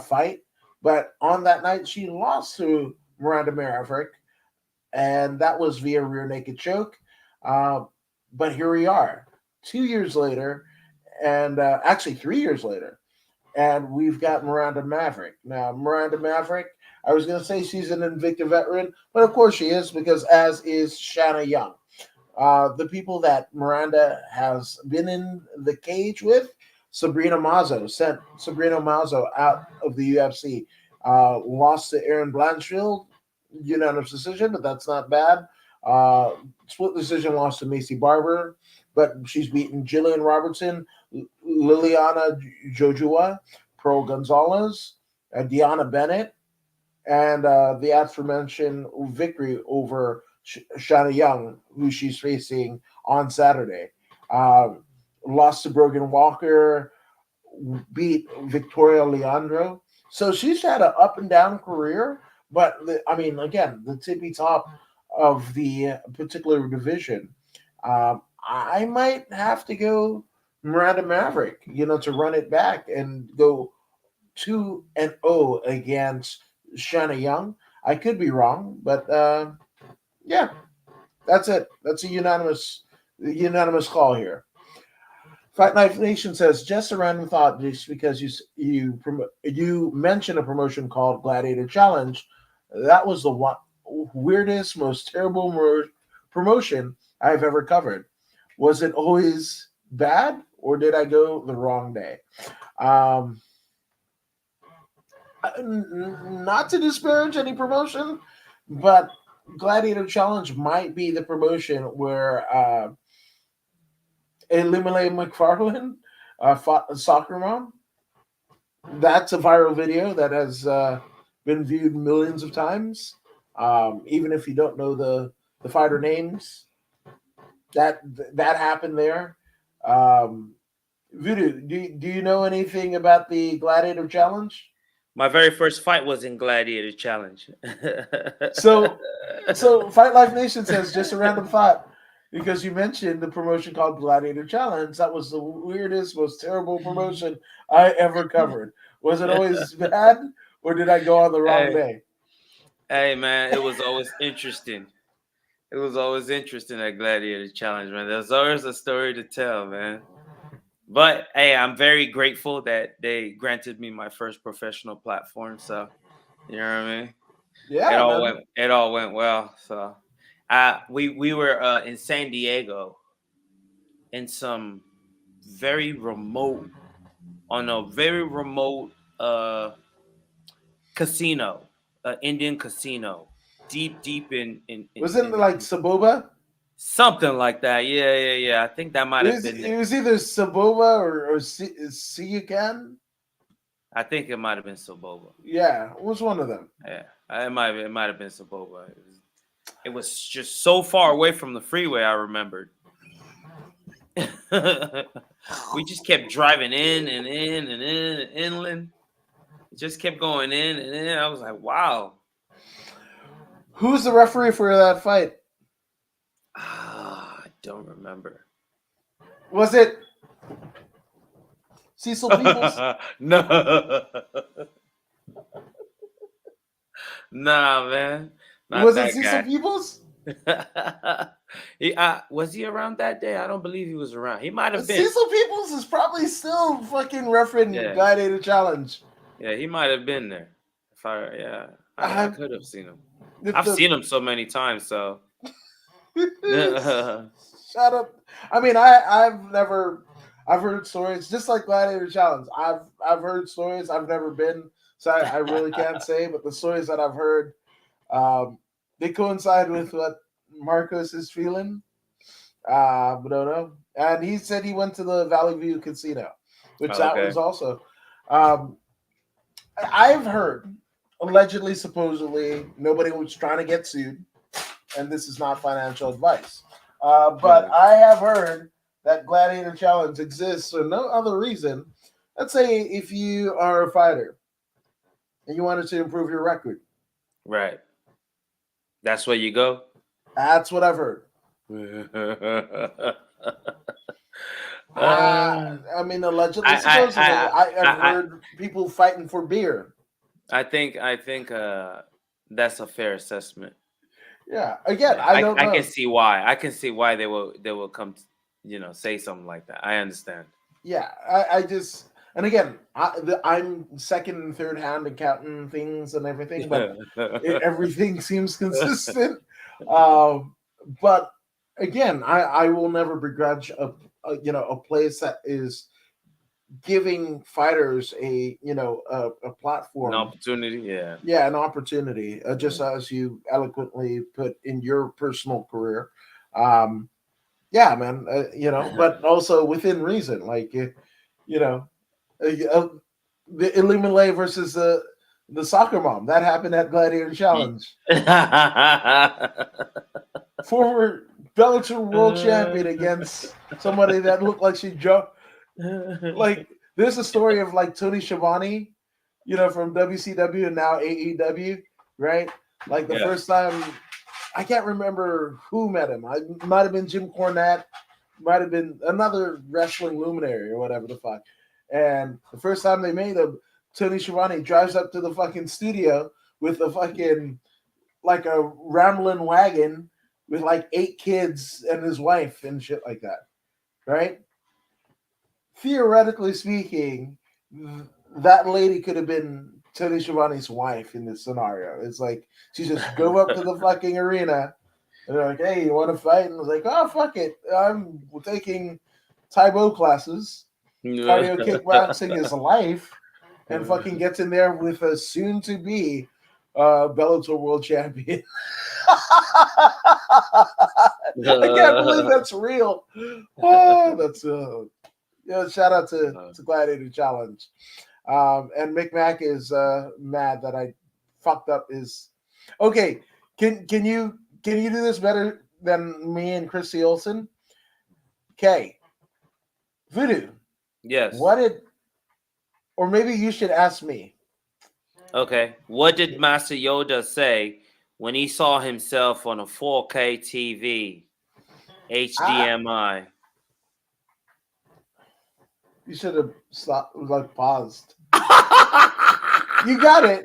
fight. But on that night, she lost to Miranda Maverick, and that was via rear naked choke. Uh, but here we are, 2 years later, and actually 3 years later, and we've got Miranda Maverick. Now, Miranda Maverick, I was going to say she's an Invicta veteran, but of course she is because as is Shanna Young. The people that Miranda has been in the cage with, Sabrina Mazo sent Sabrina Mazo out of the UFC. Lost to Erin Blanchfield, unanimous decision, but that's not bad. Uh, Split decision loss to Macy Barber, but she's beaten Jillian Robertson, Liliana Jojua, Pearl Gonzalez, Deanna Bennett, and the aforementioned victory over Shanna Young, who she's facing on Saturday. Um, Lost to Brogan Walker, beat Victoria Leandro. So she's had an up and down career, but I mean, again, the tippy top of the particular division. I might have to go Miranda Maverick, to run it back and go 2-0 against Shanna Young. I could be wrong, but yeah, that's it. That's a unanimous call here. Fight Knife Nation says just a random thought, just because you mentioned a promotion called Gladiator Challenge. That was the weirdest, most terrible promotion I've ever covered. Was it always bad, or did I go the wrong day? Um, Not to disparage any promotion, but Gladiator Challenge might be the promotion where Elimelech McFarlane fought a soccer mom. That's a viral video that has been viewed millions of times. Even if you don't know the fighter names, that that happened there. Um, Voodoo, do you know anything about the Gladiator Challenge? My very first fight was in Gladiator Challenge. So Fight Life Nation says just a random thought, because you mentioned the promotion called Gladiator Challenge. That was the weirdest, most terrible promotion I ever covered. Was it always bad, or did I go on the wrong Hey, day? hey, man, it was always interesting. It was always interesting at Gladiator Challenge, man. There's always a story to tell, man. But hey, I'm very grateful that they granted me my first professional platform. So you know what I mean. Yeah, man. It all went well. So we were in San Diego in some very remote on a very remote casino, Indian casino, deep Was it in like Saboba? something like that. Yeah. I think that might have been it. It was either Saboba or Siyukan. I think it might have been Soboba. Yeah, it was one of them. Yeah, it might have been Soboba. It was just so far away from the freeway. I remembered. We just kept driving in and in and in and inland. It just kept going in and in. I was like, wow. Who's the referee for that fight? I don't remember. Was it Cecil Peoples? No. Nah, man. Not Was it that Cecil guy. Peoples? Was he around that day? I don't believe he was around. He might have been. Cecil Peoples is probably still fucking refereeing Yeah. Gladiator Challenge. Yeah, he might have been there. I could have seen him. I've seen him so many times. So shut up. I mean, I've heard stories just like Gladiator Challenge. I've heard stories. I've never been, so I really can't say. But the stories that I've heard, they coincide with what Marcos is feeling. But don't know. And he said he went to the Valley View Casino, which that okay. was also. I've heard, allegedly, supposedly, nobody was trying to get sued, and this is not financial advice. But I have heard that Gladiator Challenge exists for no other reason. Let's say if you are a fighter and you wanted to improve your record. Right. That's where you go. That's what I've heard. I mean, allegedly, supposedly, I've heard people fighting for beer. I think that's a fair assessment. Yeah. Again, I don't know. I can see why. I can see why they will come, say something like that. I understand. Yeah, I just, and again, I'm second and third hand at counting things and everything, but everything seems consistent. But again, I will never begrudge a place that is giving fighters a platform, an opportunity. Yeah, an opportunity. Just as you eloquently put in your personal career. Yeah, man. But also within reason, like the Illuminate versus the soccer mom that happened at Gladiator Challenge. Former Bellator world champion against somebody that looked like she jumped. Like, there's a story of like Tony Schiavone, from WCW and now AEW, right? Like first time, I can't remember who met him. I might have been Jim Cornette, might have been another wrestling luminary or whatever the fuck. And the first time they made him, Tony Schiavone drives up to the fucking studio with a fucking like a rambling wagon with like 8 kids and his wife and shit like that, right? Theoretically speaking, that lady could have been Tony Schiavone's wife in this scenario. It's like she just drove up to the fucking arena and they're like, "Hey, you want to fight?" And I was like, "Oh, fuck it, I'm taking Taibo classes. Cardio kickboxing is life," and fucking gets in there with a soon-to-be Bellator world champion. I can't believe that's real. Oh, that's shout out to Gladiator Challenge. And Mick Mac is mad that I fucked up his. Okay, can you do this better than me and Christy Olsen? Okay, Voodoo. Yes. What did, or maybe you should ask me. Okay. What did Master Yoda say when he saw himself on a 4K TV, HDMI? You should have stopped, like paused. You got it.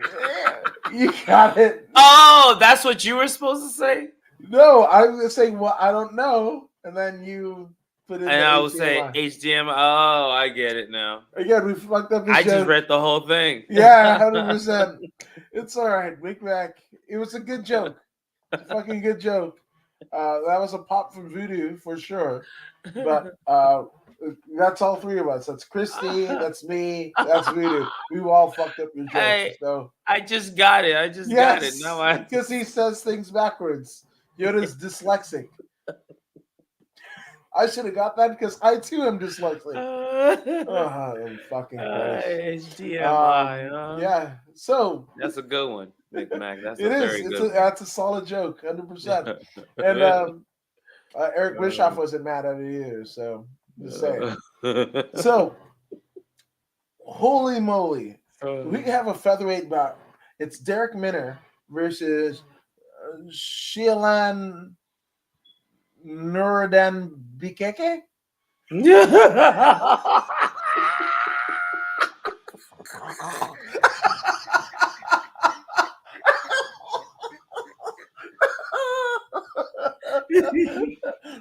You got it. Oh, that's what you were supposed to say? No, I was saying, well, I don't know, and then you put in. And the I HDMI. would say HDMI. Oh, I get it now. Again, we fucked up. I just read the whole thing. Yeah, 100%. It's all right, Mick Mac. It was a good joke. It's a fucking good joke. That was a pop from Voodoo for sure. But that's all 3 of us. That's Christy. That's me. That's Voodoo. We all fucked up your jokes. So I just got it. I just got it. Now because he says things backwards. Yoda's dyslexic. I should have got that because I too am dyslexic. Oh, fucking Christ. HDMI. Yeah. So that's a good one, Mick Mac. That's it a is. very good. That's a solid joke, 100%. And Eric Bischoff wasn't mad at it either. So just saying. So holy moly, we have a featherweight bout. It's Derek Minner versus Shilan Nuruddin Bikeke.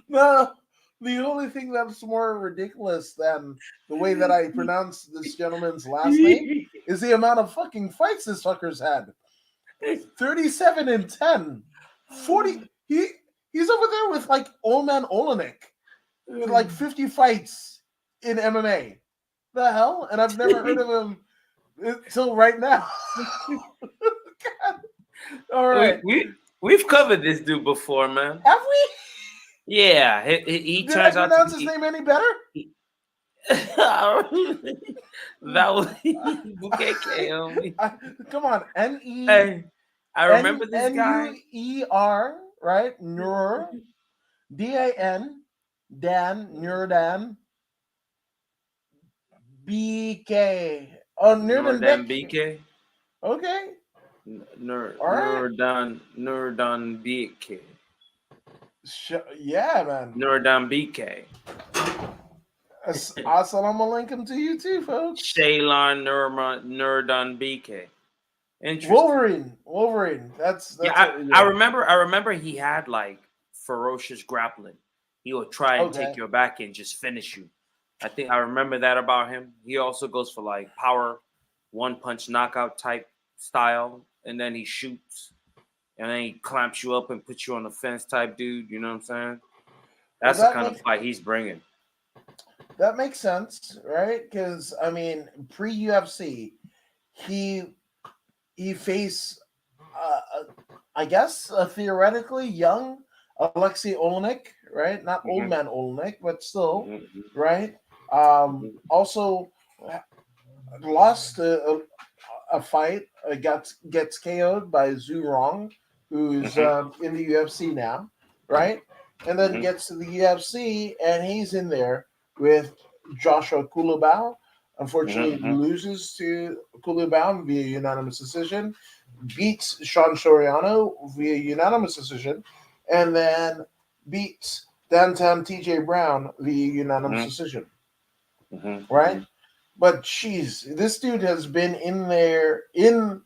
No, the only thing that's more ridiculous than the way that I pronounce this gentleman's last name is the amount of fucking fights this fucker's had. 37-10. 40. He's over there with like old man Olenek with like 50 fights in MMA. The hell? And I've never heard of him until right now. All right. We've covered this dude before, man. Have we? Yeah. He Did turns I out pronounce to his be... name any better? That was Bukeke. Come on. N-E. Hey, I remember this guy. N-U-E-R, right? Nur. D-A-N. Dan. Nurdan. B-K. Oh, Nurdan BK. Okay. Nurdan BK. Yeah, man. Nurdan BK. Assalamu alaikum to you too, folks. Shaylon Nurdan BK. Interesting. Wolverine. That's yeah. I remember he had like ferocious grappling. He would try and take your back and just finish you. I think I remember that about him. He also goes for like power, one punch knockout type style, and then he shoots, and then he clamps you up and puts you on the fence type dude. You know what I'm saying? That's the kind of fight he's bringing. That makes sense, right? Because I mean, pre-UFC, he faced, I guess, a theoretically young Alexei Olenek, right? Not old man Olenek, but still, right? Also lost a fight, gets KO'd by Zhu Rong, who's in the UFC now, right? And then gets to the UFC, and he's in there with Joshua Kulabau. Unfortunately, loses to Kulabau via unanimous decision, beats Sean Soriano via unanimous decision, and then beats downtown TJ Brown via unanimous Mm-hmm. decision, right? Mm-hmm. But jeez, this dude has been in there in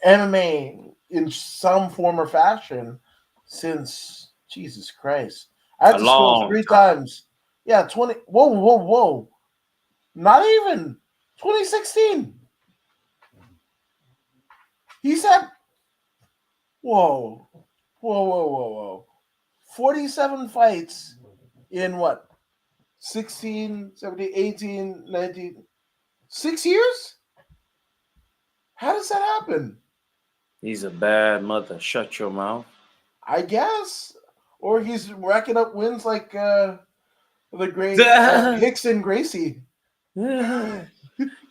MMA in some form or fashion since Jesus Christ. I had A to scroll long three time. times. Yeah, 20. Whoa, whoa, whoa. Not even 2016. He's had, whoa, whoa, whoa, whoa, whoa. 47 fights in what? 16, 17, 18, 19. 6 years? How does that happen? He's a bad mother. Shut your mouth. I guess. Or he's racking up wins like the great Hickson Gracie.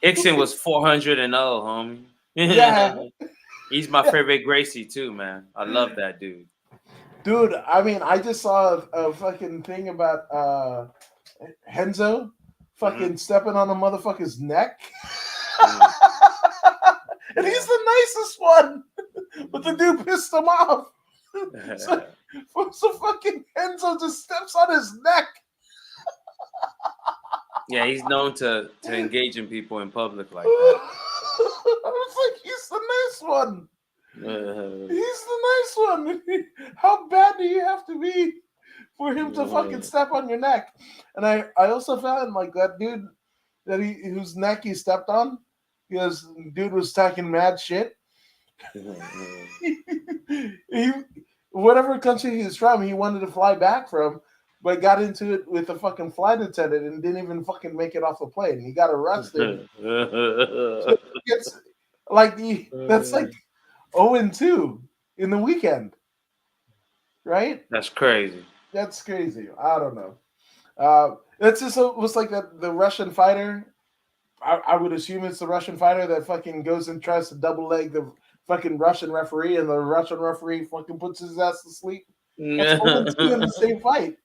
Hickson was 400-0, homie. Yeah, He's my favorite Gracie too, man. I love that dude. dude. I mean, I just saw a fucking thing about Henzo Mm-hmm. fucking stepping on a motherfucker's neck. Mm. And Yeah. he's the nicest one. But the dude pissed him off. So, so fucking Enzo just steps on his neck. Yeah, he's known to engage in people in public like that. I was like, he's the nice one. He's the nice one. How bad do you have to be for him to fucking step on your neck? And I also found like that dude that whose neck he stepped on, because dude was talking mad shit. he whatever country he was from, he wanted to fly back from, but got into it with a fucking flight attendant and didn't even fucking make it off the plane. He got arrested. So it's like that's like 0-2 in the weekend, right? That's crazy. That's crazy. I don't know. It's just was like that the Russian fighter. I would assume it's the Russian fighter that fucking goes and tries to double leg the fucking Russian referee, and the Russian referee fucking puts his ass to sleep. It's 0-2 in the same fight.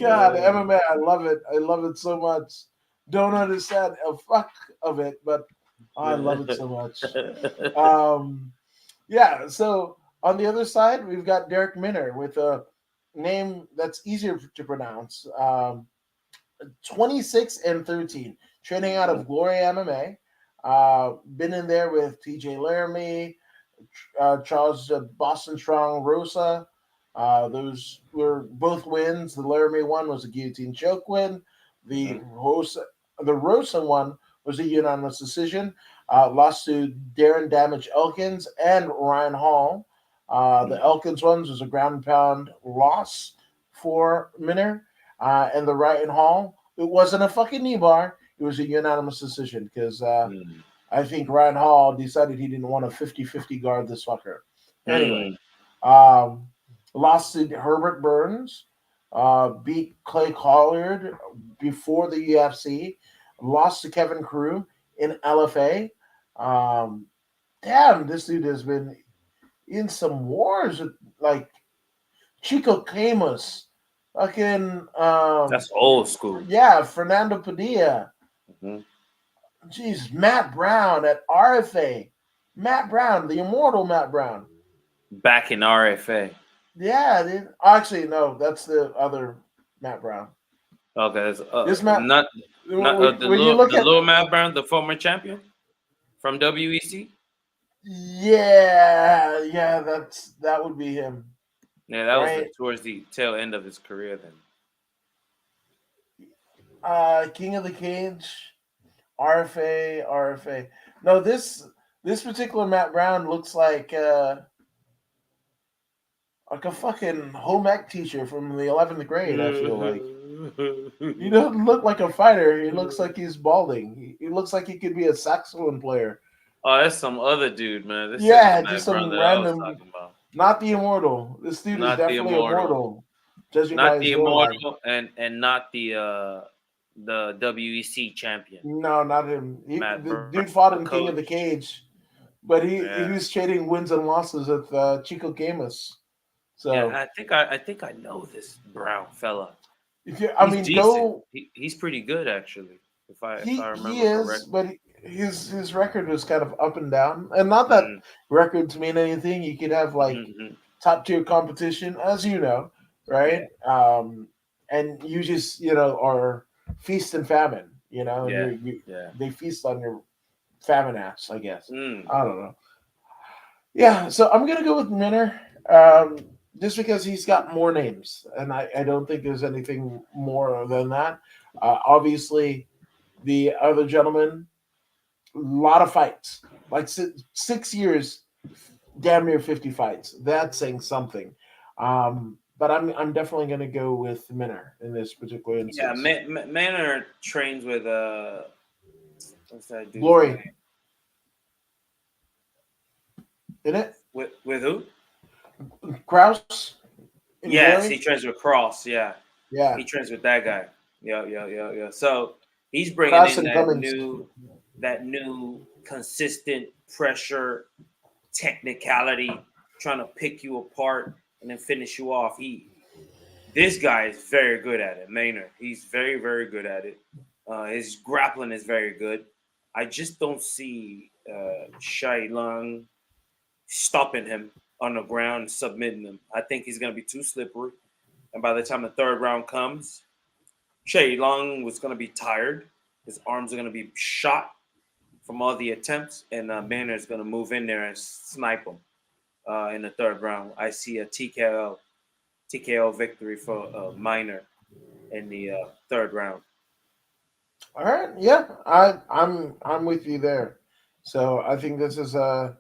God, MMA, I love it. I love it so much. Don't understand a fuck of it, but I love it so much. Yeah, so on the other side, we've got Derek Minner with a name that's easier to pronounce. 26-13, training out of Glory MMA. Been in there with TJ Laramie, Charles Boston Strong Rosa. Those were both wins. The Laramie one was a guillotine choke win. The Rosa one was a unanimous decision. Lost to Darren Damage Elkins and Ryan Hall. The Elkins ones was a ground and pound loss for Minner. And the Ryan Hall, it wasn't a fucking knee bar. It was a unanimous decision because I think Ryan Hall decided he didn't want to 50-50 guard this fucker. Anyway, lost to Herbert Burns, beat Clay Colliard before the UFC, lost to Kevin Carew in LFA. Damn, this dude has been in some wars with, like, Chico Camus, fucking That's old school. yeah, Fernando Padilla. Jeez, Matt Brown at RFA. Matt Brown, the immortal Matt Brown. Back in RFA. Yeah, actually, no, that's the other Matt Brown. Okay, This Matt, not the when you look at little Matt Brown, the former champion from WEC. yeah, that would be him. Yeah, that was towards the tail end of his career then. King of the Cage, RFA. No, this particular Matt Brown looks like a fucking home ec teacher from the 11th grade. I feel like he doesn't look like a fighter. He looks like he's balding. He looks like he could be a saxophone player. Oh, that's some other dude, man. This just some random. I was talking about. Not the immortal. This dude is definitely immortal. Judging not by the his immortal, and not the WEC champion. No, not him. The dude fought in King of the Cage, but he was trading wins and losses with Chico Camus. So yeah, I think I know this Brown fella. He's pretty good actually. If I remember correctly. But his record was kind of up and down, and not that records mean anything. You could have like top tier competition, as you know, Yeah, right? And you just are feast and famine. yeah, You yeah. they feast on your famine ass, I guess. Mm. I don't know. Yeah, so I'm gonna go with Minner, um, just because he's got more names, and I don't think there's anything more than that. Obviously, the other gentleman, a lot of fights, like 6 years, damn near 50 fights. That's saying something. But I'm definitely gonna go with Minner in this particular Yeah, instance. Manor trains with what's that dude's name? Glory, in it, With who? Kraus in Yes, Glory. he trains with Cross. Yeah, Yeah, he trains with that guy. Yeah, yeah, yeah, yeah. So he's bringing Kraus in and Cummins. that new consistent pressure, technicality, trying to pick you apart and then finish you off. This guy is very good at it, Maynard. He's very, very good at it. His grappling is very good. I just don't see Shai Lung stopping him on the ground and submitting him. I think he's going to be too slippery. And by the time the third round comes, Shai Long was going to be tired. His arms are going to be shot from all the attempts, and Banner is going to move in there and snipe him in the third round. I see a TKO victory for Minor in the third round. All right, yeah, I'm with you there. So I think this is a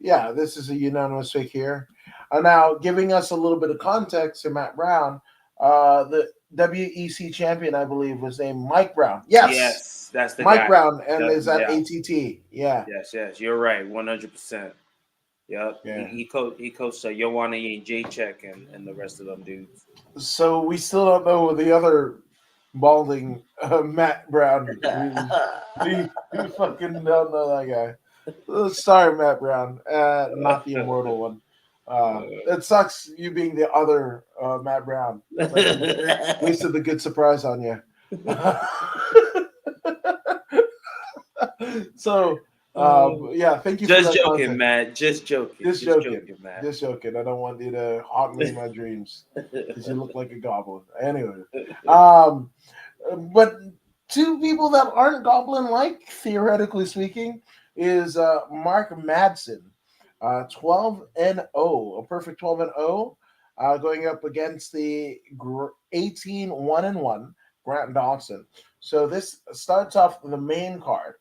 unanimous pick here. Now, giving us a little bit of context to Matt Brown, the WEC champion, I believe, was named Mike Brown. Yes, Yes, that's the Mike guy. Brown, and Yep, is at yeah, ATT. Yeah, yes, yes. You're right, 100%. Yep, yeah. he coached Joanna and J Check and the rest of them dudes. So we still don't know the other balding Matt Brown. We fucking don't know that guy. Sorry, Matt Brown, not the immortal one. It sucks you being the other Matt Brown. It's like we wasted the good surprise on you. So, yeah, thank you for Just that joking, context. Matt. Just joking. Just Just joking. joking, Matt. Just joking. I don't want you to haunt me in my dreams because you look like a goblin. Anyway, um, but two people that aren't goblin-like, theoretically speaking, is Mark Madsen, 12-0, a perfect 12-0, going up against the 18-1-1 Grant Dawson. So this starts off the main card,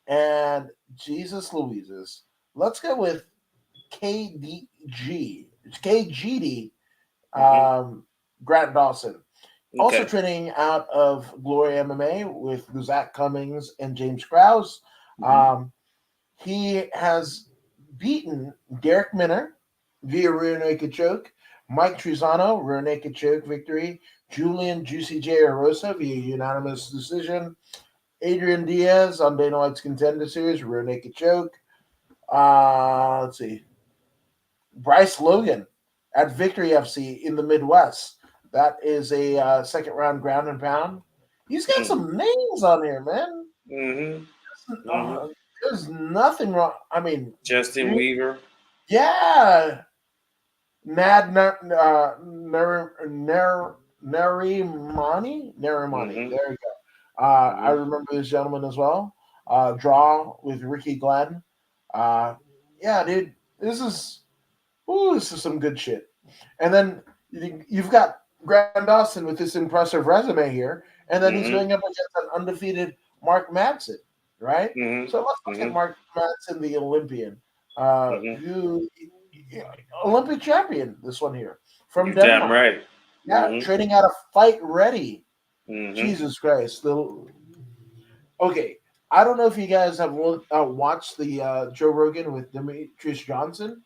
and Jesus Louises, let's go with KGD, hmm Grant Dawson. Also Okay. training out of Glory MMA with Zach Cummings and James Krause. hmm Um, he has beaten Derek Minner via rear naked choke, Mike Trizano, rear naked choke victory, Julian Juicy J. Arosa via unanimous decision, Adrian Diaz on Dana White's Contender Series, rear naked choke. Let's see. Bryce Logan at Victory FC in the Midwest. That is a second round ground and pound. He's got some names on here, man. hmm hmm Uh, there's nothing wrong. I mean, Justin Weaver. yeah, Narimani. hmm There you go. I hmm remember this gentleman as well. Draw with Ricky Glenn. Uh, yeah, dude, this is some good shit. And then you've got Grant Dawson with this impressive resume here, and then he's hmm going up against an undefeated Mark Madsen, right? hmm So let's look at hmm Mark Madsen, the Olympian, hmm who Olympic champion. This one here from You're damn Denmark. right. Yeah, hmm training out of Fight Ready. hmm Jesus Christ. Okay, I don't know if you guys have watched the Joe Rogan with Demetrius Johnson,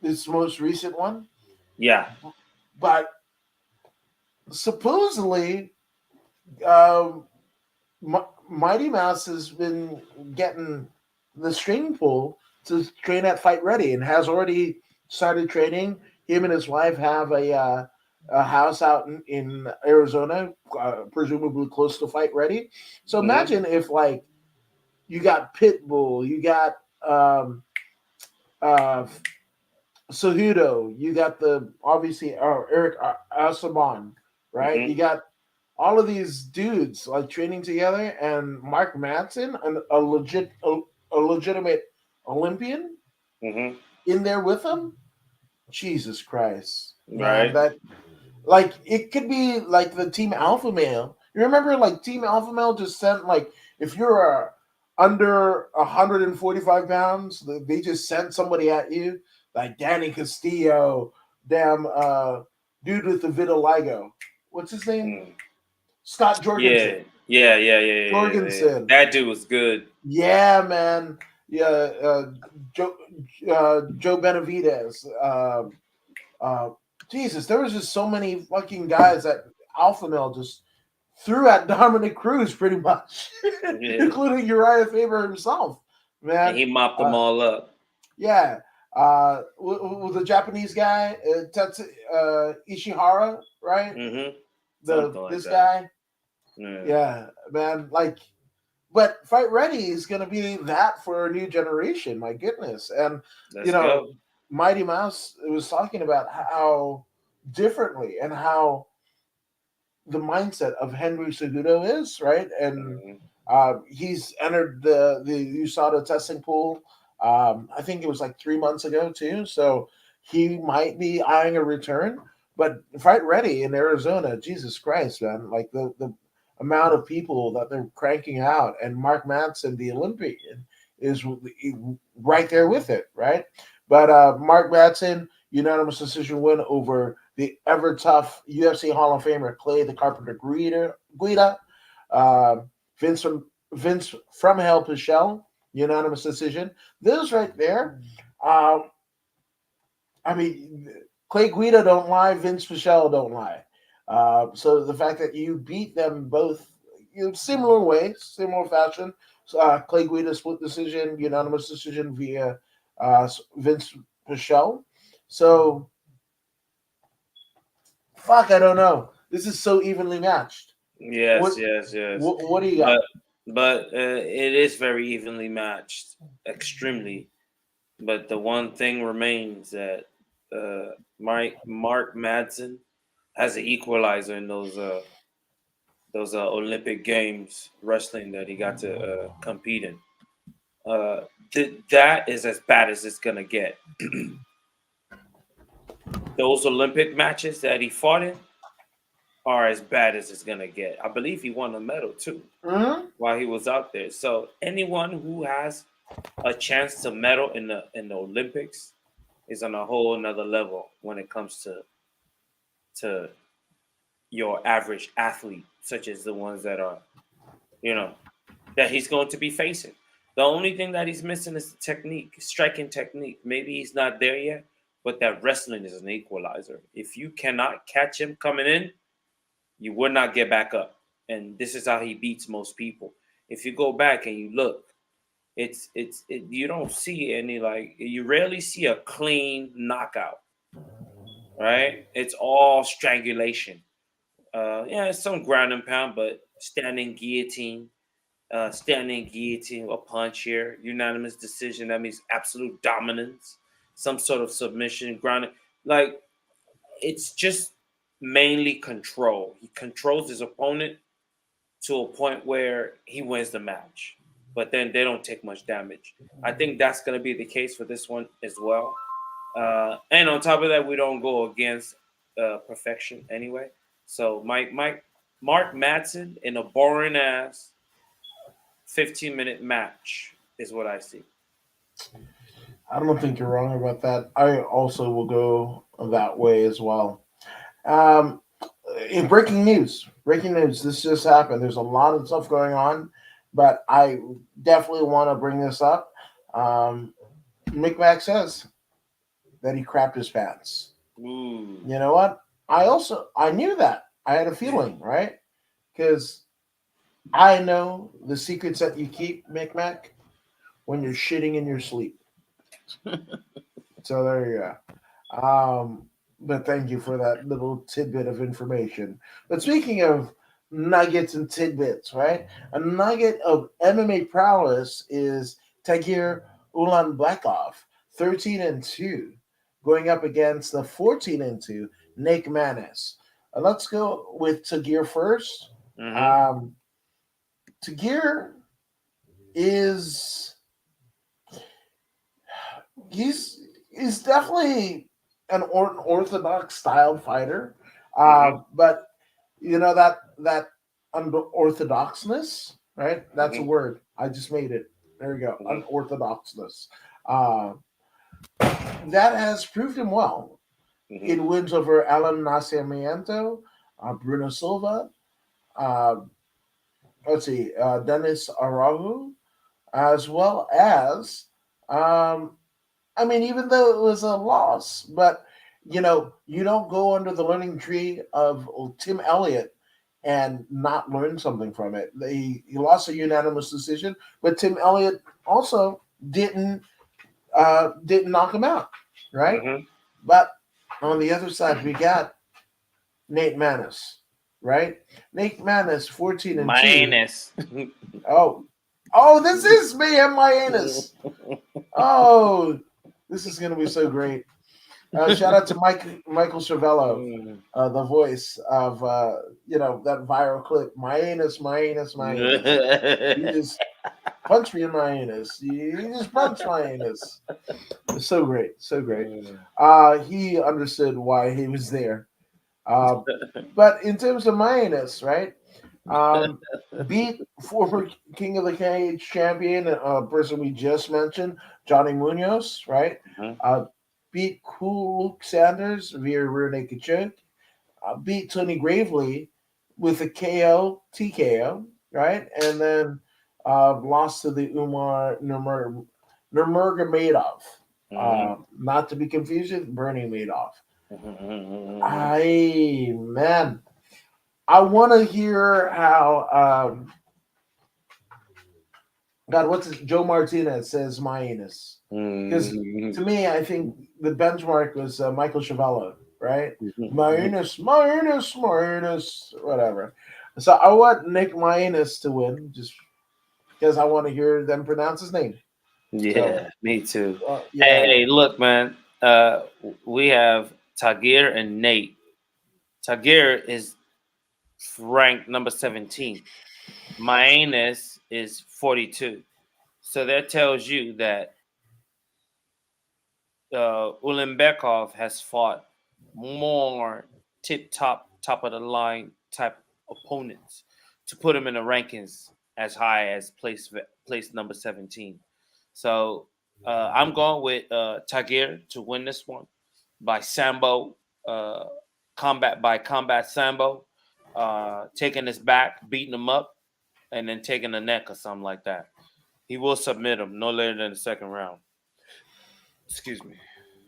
this most recent one, Yeah. but supposedly, um, Mighty Mouse has been getting the string pull to train at Fight Ready and has already started training. Him and his wife have a house out in Arizona, presumably close to Fight Ready. So hmm imagine if, like, you got Pitbull, you got um, uh, Cejudo, you got the obviously Eric Asaban, right? You Mm-hmm. got all of these dudes like training together, and Mark Manson, a legitimate Olympian, Mm-hmm. in there with them. Jesus Christ, man, Right. that like it could be like the Team Alpha Male. You remember like Team Alpha Male just sent like if you're under 145 pounds, they just sent somebody at you like Danny Castillo, damn dude with the vitiligo. What's his name? Mm. Scott Jorgensen. Yeah. Yeah. Yeah. Yeah. Yeah. Yeah. Yeah. Jorgensen. That dude was good. Yeah, man. Yeah, Joe Joe Benavidez. Uh, Jesus, there was just so many fucking guys that Alpha Male just threw at Dominic Cruz, pretty much, Yeah. including Uriah Faber himself. And Man, he mopped them uh, all up. yeah. With the Japanese guy, Ishihara, right? Mm-hmm. The Something like this that. guy, Yeah. yeah, man. Like, but Fight Ready is gonna be that for a new generation. My goodness, and you Let's know, go. Mighty Mouse was talking about how differently and how the mindset of Henry Cejudo is, right? And Mhm. he's entered the USADA testing pool. I think it was like 3 months ago too. So he might be eyeing a return. But Fight Ready in Arizona, Jesus Christ, man! Like the amount of people that they're cranking out, and Mark Manson, the Olympian, is right there with it, right? But Mark Manson, unanimous decision win over the ever tough UFC Hall of Famer Clay the Carpenter Guida. Uh, Vince from Hell Pichel, unanimous decision. This right there, uh, I mean, Clay Guida don't lie, Vince Pichel don't lie. So the fact that you beat them both in similar way, similar fashion. So, Clay Guida split decision, unanimous decision via Vince Pichel. So fuck, I don't know. This is so evenly matched. Yes, What yes, yes. what do you But got? it is very evenly matched, extremely. But the one thing remains that Mark Madsen has an equalizer in those Olympic Games wrestling that he got to compete in. Uh, that is as bad as it's gonna get. Those Olympic matches that he fought in are as bad as it's gonna get. I believe he won a medal too Hmm. while he was out there. So anyone who has a chance to medal in the Olympics is on a whole another level when it comes to your average athlete, such as the ones that are, you know, that he's going to be facing. The only thing that he's missing is the technique, striking technique. Maybe he's not there yet, but that wrestling is an equalizer. If you cannot catch him coming in, you would not get back up. And this is how he beats most people. If you go back and you look, you don't see any, like, you rarely see a clean knockout, right? It's all strangulation. Yeah, some ground and pound, but standing guillotine, a punch here, unanimous decision. That means absolute dominance, some sort of submission, grounding. Like, it's just mainly control. He controls his opponent to a point where he wins the match, but then they don't take much damage. I think that's going to be the case for this one as well. And on top of that, we don't go against perfection anyway. So Mark Madsen in a boring ass 15-minute match is what I see. I don't think you're wrong about that. I also will go that way as well. Um, in breaking news. This just happened. There's a lot of stuff going on, but I definitely want to bring this up. Um, Mick Mac says that he crapped his pants. Ooh. You know what? I knew that. I had a feeling, right? Because I know the secrets that you keep, Mick Mac, when you're shitting in your sleep. So there you go. But thank you for that little tidbit of information. But speaking of nuggets and tidbits, right? A nugget of MMA prowess is Tagir Ulanbekov, 13-2. going up against the 14-2 Nick Manis. Let's go with Tagir first. Mm-hmm. Um, Tagir is he's definitely an orthodox style fighter, Mm-hmm. but that unorthodoxness, right? That's a Mm-hmm. word. I just made it. There we go. Mm-hmm. Unorthodoxness. Uh, that has proved him well Mm-hmm. in wins over Alan Nascimento, Bruno Silva. Uh, let's see, Dennis Araujo, as well as um, I mean, even though it was a loss, but you don't go under the learning tree of Tim Elliott and not learn something from it. He lost a unanimous decision, but Tim Elliott also didn't knock him out, right? Mm-hmm. But on the other side, we got Nate Manis, right? Nate Manis, 14-2. Minus. Oh, oh, this is me and my anus. Oh, this is gonna be so great. Shout out to Michael Cervello, the voice of that viral clip. My anus, my anus, my anus. You just punch me in my anus. You just punch my anus. It's so great, so great. He understood why he was there. Uh, but in terms of my anus, right? Um, beat former King of the Cage champion, person we just mentioned, Johnny Munoz, right? Mhm. Uh, beat Cool Luke Sanders via rear naked choke. Beat Tony Gravely with a KO, TKO, right? And then lost to the Umar Nurmagomedov. Mhm. Not to be confused with Bernie Madoff. Mhm. I man, I want to hear how God, what's his, Joe Martinez says my anus. Because to Mhm. me, I think the benchmark was Michael Chavello, right? My anus, my anus, my anus, whatever. So I want Nick Mayanus to win just because I want to hear them pronounce his name. So, Yeah, me too. yeah. Hey, look, man. We have Tagir and Nate. Tagir is ranked number 17. Maines is 42. So that tells you that Ulenbekov has fought more top of the line type opponents to put him in the rankings as high as place number 17. So I'm going with Tagir to win this one by Sambo, uh, combat Sambo, taking his back, beating him up, and then taking the neck or something like that. He will submit him no later than the second round. Excuse me.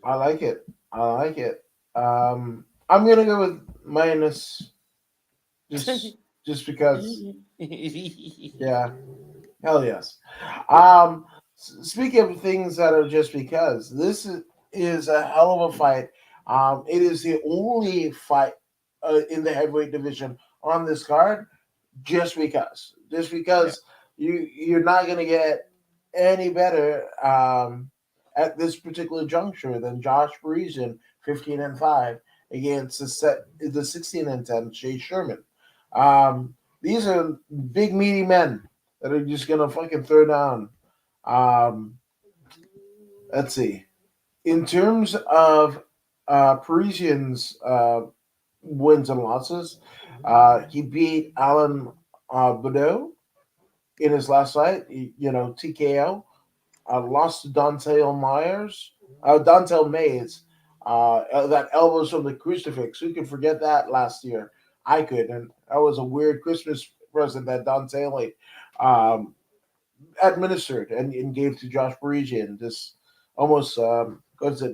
I like it. I like it. I'm gonna go with minus just because. Yeah, hell yes. Speaking of things that are just because, is a hell of a fight. It is the only fight in the heavyweight division on this card. Just Yeah. because you're not gonna get any better at this particular juncture than Josh Parisian, 15-5 against the 16-10 Chase Sherman. Um, these are big meaty men that are just gonna fucking throw down. Um, let's see. In terms of Parisian's wins and losses, he beat Alan Boudreaux in his last fight. TKO. Lost to Dontel Mays. That elbows from the crucifix. Who could forget that last year? I could, and that was a weird Christmas present that Dontel um, administered and gave to Josh Parisian. This almost goes to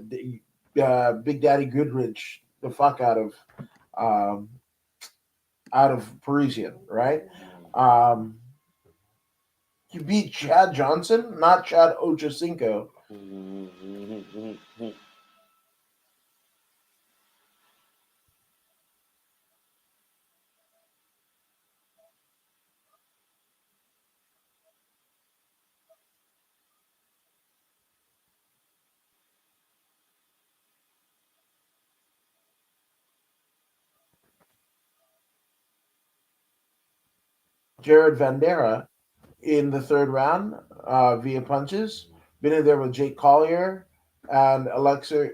Big Daddy Goodrich the fuck um, out of Parisian, right? Um, he beat Chad Johnson, not Chad Ochocinco. Jared Vandera in the third round via punches. Been in there with Jake Collier and Alexander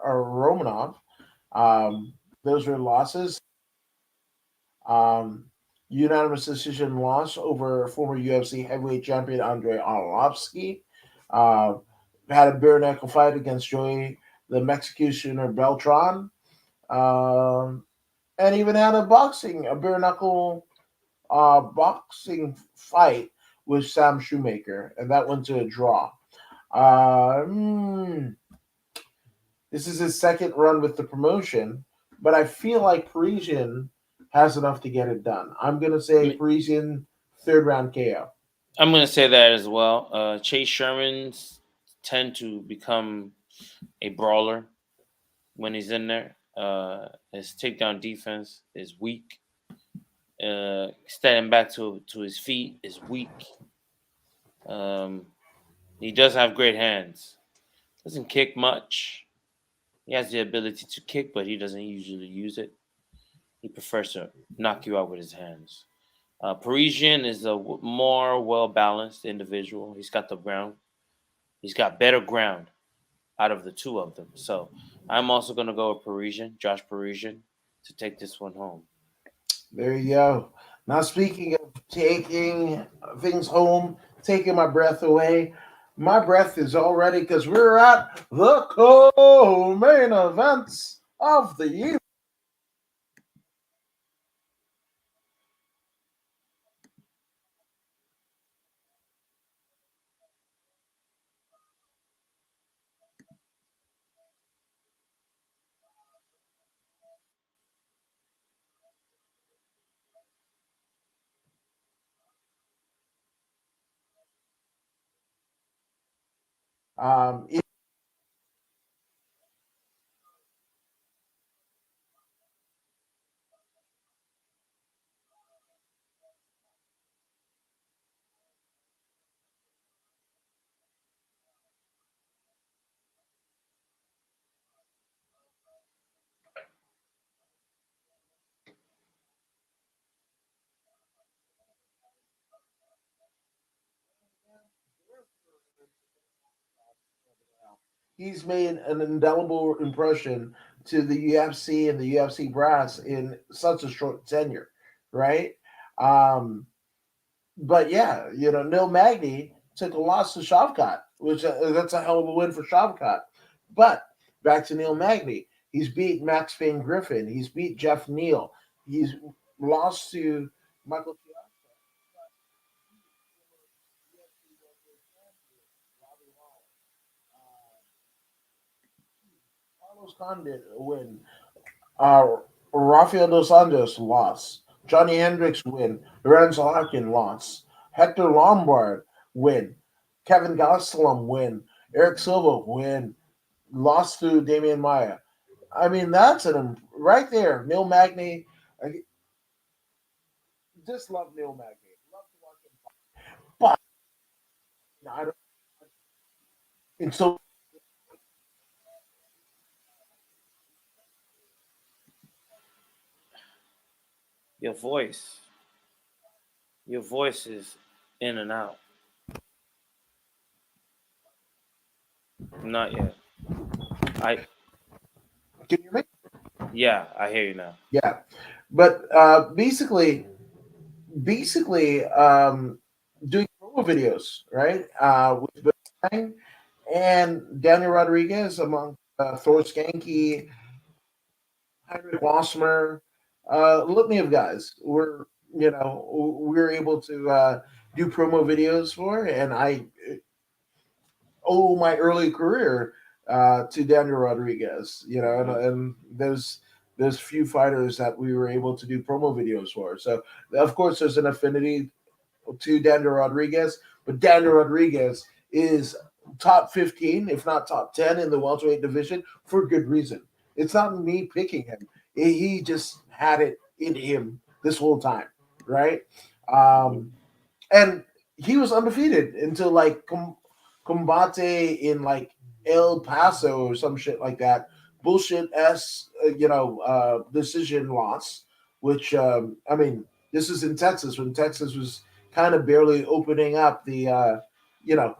Romanov. Those were losses. Um, Unanimous decision loss over former UFC heavyweight champion Andrei Arlovsky. Uh, Had a bare knuckle fight against Joey the Mexicutioner Beltran. Um, and even had a bare knuckle boxing fight with Sam Shoemaker, and that went to a draw. Uh, mm, this is his second run with the promotion, but I feel like Parisian has enough to get it done. I'm gonna say Parisian third round KO. I'm going to say that as well. Chase Sherman's tend to become a brawler when he's in there. His takedown defense is weak. Standing back to his feet is weak. Um, he does have great hands. Doesn't kick much. He has the ability to kick, but he doesn't usually use it. He prefers to knock you out with his hands. Parisian is a more well balanced individual. He's got the ground. He's got better ground out of the two of them. So I'm also going to go with Parisian, Josh Parisian, to take this one home. There you go. Now, speaking of taking things home, taking my breath away, my breath is all ready because we're at the co-main events of the year. Um, he's made an indelible impression to the UFC and the UFC brass in such a short tenure, right? Um, but yeah, Neil Magny took a loss to Shavkat, which that's a hell of a win for Shavkat. But back to Neil Magny, he's beat Max Payne Griffin, he's beat Jeff Neal, he's lost to Michael Carlos Condit win. Rafael dos Anjos loss. Johnny Hendricks win. Lorenzo Larkin loss. Hector Lombard win. Kevin Gastelum win. Eric Silva win. Lost to Damian Maya. I mean, that's right there. Neil Magny. I just love Neil Magny. Love to watch him. But I don't. And so Your voice, your voice is in and out. Not yet. I can you make? Yeah, I hear you now. Yeah, but basically, doing promo videos, right? With Bill Stein and Daniel Rodriguez among Thor Skanky, Heinrich Wasmer, litany of guys. We're able to do promo videos for, and I owe my early career to Daniel Rodriguez. And those few fighters that we were able to do promo videos for. So of course, there's an affinity to Daniel Rodriguez, but Daniel Rodriguez is top 15, if not top 10 in the welterweight division for good reason. It's not me picking him. He just had it in him this whole time, right? Um, and he was undefeated until like Combate in like El Paso or some shit like that. Bullshit decision loss, which I mean This was in Texas when Texas was kind of barely opening up you know,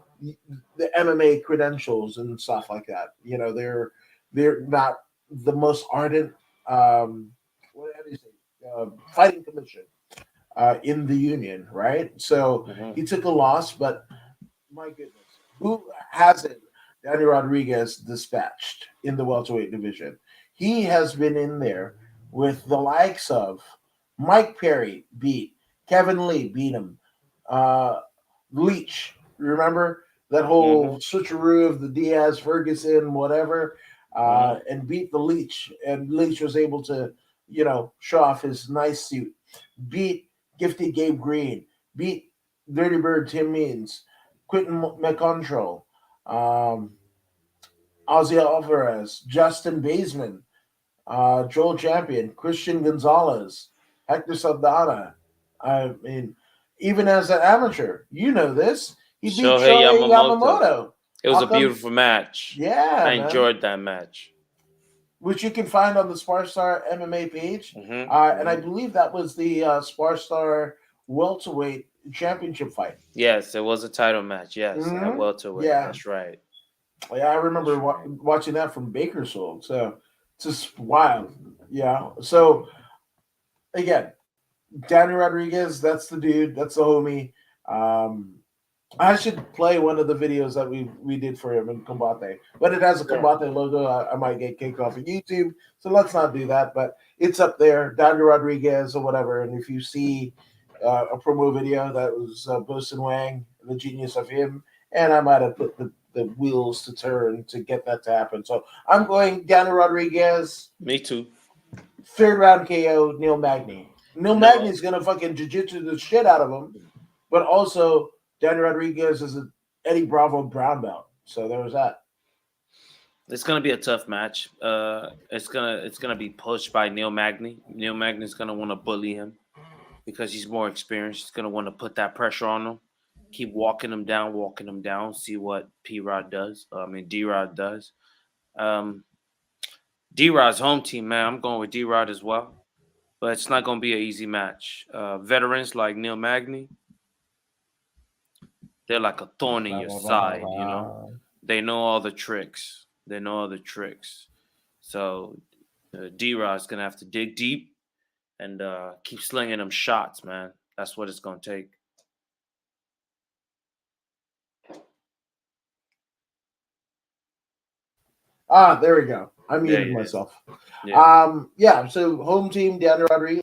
the MMA credentials and stuff like that. You know, they're not the most ardent what do you say fighting commission in the union, right? So Mhm. he took a loss, but my goodness, who hasn't Danny Rodriguez dispatched in the welterweight division? He has been in there with the likes of Mike Perry beat Kevin Lee beat him, uh, Leach. Remember that whole Mhm. switcheroo of the Diaz Ferguson whatever, Mhm. and beat the Leach, and Leach was able to show off his nice suit, beat Gifted Gabe Green, beat Dirty Bird Tim Means, Quentin McControl, um, Ozzy Alvarez, Justin Baseman, Joel Champion, Christian Gonzalez, Hector Saldana. I mean, even as an amateur, you know this. He beat Shohei Shohei Yamamoto. Yamamoto. It was How a come? beautiful match. Yeah, I man. enjoyed that match. Which you can find on the Sparstar MMA page. Mhm. And I Mhm. believe that was the Sparstar welterweight championship fight. Yes, it was a title match. Yes, at Hmm. welterweight. Yeah, That's right. yeah, I remember That's right. watching that from Bakersfield. So it's just wild. Yeah. So again, Danny Rodriguez, that's the dude. That's the homie. Um, I should play one of the videos that we did for him in Combate, but it has a Yeah. Combate logo. I might get kicked off of YouTube, so let's not do that. But it's up there, Danny Rodriguez or whatever. And if you see a promo video that was Bosun Wang, the genius of him, and I might have put the wheels to turn to get that to happen. So I'm going Danny Rodriguez, Me too. third round KO, Neil Magny. Neil No, Magny's gonna fucking jiu-jitsu the shit out of him, but also Danny Rodriguez is an Eddie Bravo brown belt. So there was that. it's gonna be a tough match. It's gonna be pushed by Neil Magny. Neil Magny's gonna want to bully him because he's more experienced. He's gonna want to put that pressure on him, keep walking him down. See what P Rod does. I mean D Rod does. Um, D Rod's home team, man. I'm going with D Rod as well, but it's not gonna be an easy match. Veterans like Neil Magny, they're like a thorn in your side. They know all the tricks. They know all the tricks. So D Rod's gonna have to dig deep and keep slinging them shots, man. That's what it's gonna take. There we go. I There muted it is. myself. Yeah. Yeah. So home team, Danny Rodriguez.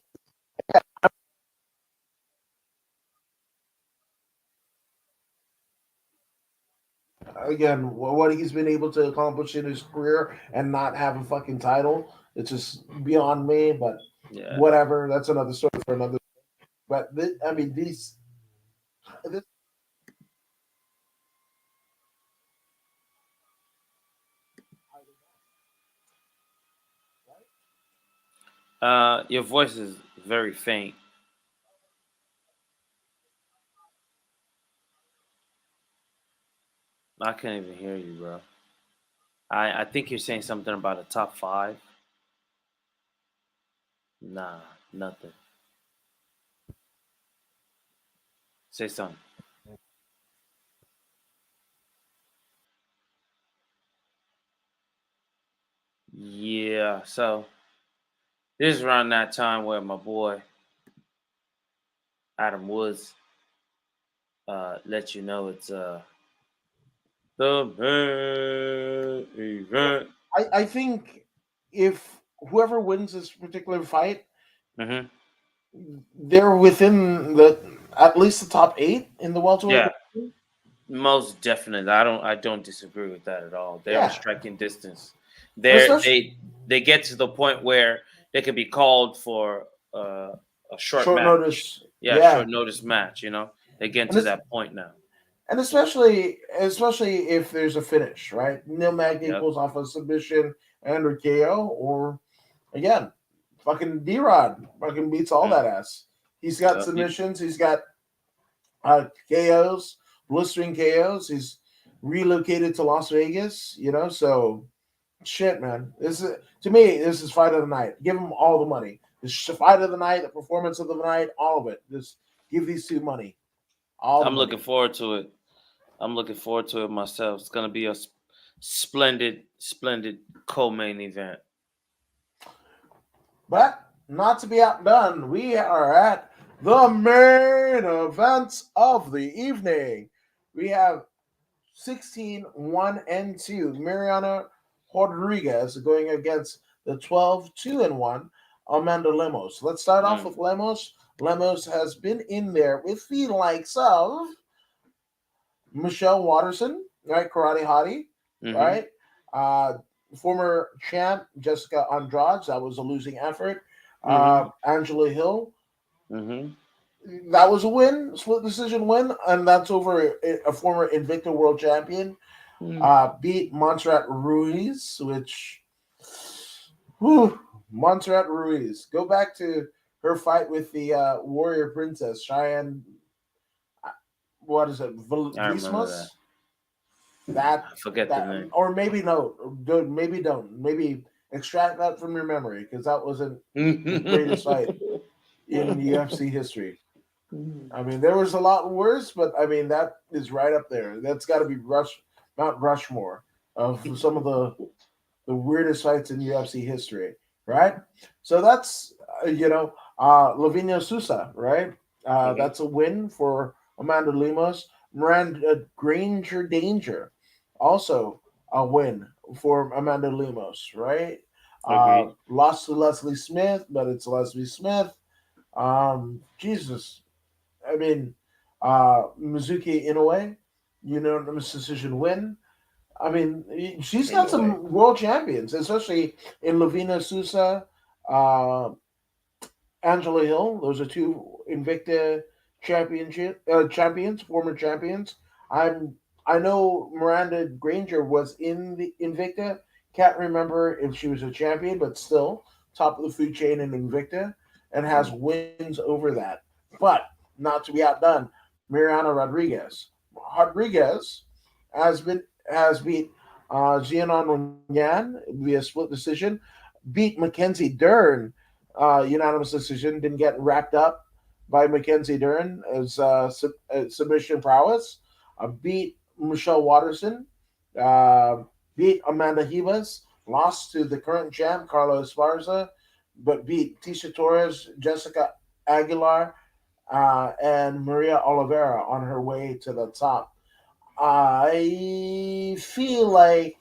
Again, what he's been able to accomplish in his career and not have a fucking title, it's just beyond me. But Yeah. whatever, that's another story for another. But I mean, this, Your voice is very faint. I can't even hear you, bro. I think you're saying something about a top five. Nah, nothing. Say something. Yeah. So this is around that time where my boy Adam Woods let you know it's the main event. I think if whoever wins this particular fight, Hmm. they're within the at least the top eight in the welterweight. Yeah, most definitely. I don't disagree with that at all. They're in Yeah, striking distance. and They're especially they get to the point where they can be called for a short short match. notice. Yeah, Yeah, short notice match. They get and to it's that point now. and especially if there's a finish, right? Neil Magny Yep. pulls off a submission and a KO, or again, fucking D Rod fucking beats all Mm. that ass. He's got Yep. submissions. He's got KOs, blistering KOs. He's relocated to Las Vegas. So shit, man. This is to me. This is fight of the night. Give him all the money. fight of the night, the performance of the night, all of it. Just give these two money, all the I'm looking money. forward to it. I'm looking forward to it myself. It's gonna be a splendid, splendid co-main event. But not to be outdone, we are at the main events of the evening. We have 16-1-2. Mariana Rodriguez going against the 12-2-1 Amanda Lemos. Let's start off with Mm. Lemos. Lemos has been in there with the likes of Michelle Watterson, right? Karate Hottie, Mm-hmm. right? Uh, Former champ Jessica Andrade, that was a losing effort. Mm-hmm. Angela Hill, Mm-hmm. that was a win, split decision win, and that's over a former Invicta World Champion. Mm. Beat Montserrat Ruiz, which, whew, Montserrat Ruiz. Go back to her fight with the Warrior Princess Cheyenne. What is it? I remember that. Vismos? That I forget the that name. or maybe no, maybe don't. Maybe extract that from your memory because that wasn't the greatest fight in UFC history. I mean, there was a lot worse, but I mean that is right up there. That's got to be Mount Rushmore of some of the weirdest fights in UFC history, right? So that's Lavinia Sousa, right? Okay. That's a win for Amanda Lemos. Miranda Granger Danger, also a win for Amanda Lemos, right? Agreed. Lost to Leslie Smith, but it's Leslie Smith. Jesus, I mean, Mizuki Inoue, unanimous decision win. I mean, she's In got a way. some world champions, especially in Lavina Sousa, uh, Angela Hill. Those are two Invicta champions, former champions. I'm I know Miranda Granger was in the Invicta. Can't remember if she was a champion, but still top of the food chain in Invicta and has Mm. wins over that. But not to be outdone, Mariana Rodriguez. Rodriguez has beat Xianon Yan via split decision, beat Mackenzie Dern unanimous decision. Didn't get wrapped up by Mackenzie Dern as submission prowess. Beat Michelle Watterson. Uh, Beat Amanda Hibas. Lost to the current champ Carla Esparza, but beat Tisha Torres, Jessica Aguilar, and Maria Oliveira on her way to the top. I feel like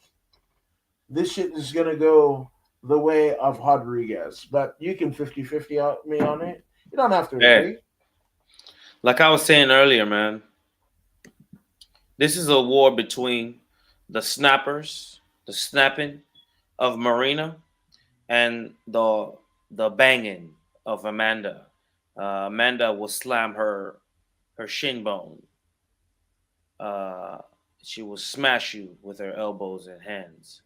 this shit is gonna go the way of Rodriguez, but you can 50-50 me on it. You don't have to Hey, agree. like I was saying earlier, man, this is a war between the snappers, the snapping of Marina, and the banging of Amanda. Amanda will slam her shin bone. Uh, she will smash you with her elbows and hands.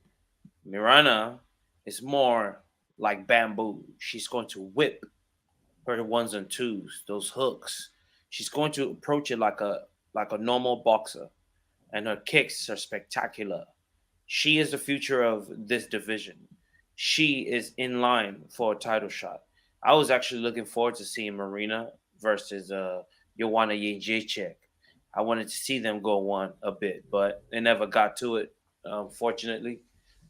Mirana is more like bamboo. She's going to whip her ones and twos, those hooks. She's going to approach it like a normal boxer, and her kicks are spectacular. She is the future of this division. She is in line for a title shot. I was actually looking forward to seeing Marina versus Joanna Jędrzejczyk. I wanted to see them go one a bit, but they never got to it, unfortunately.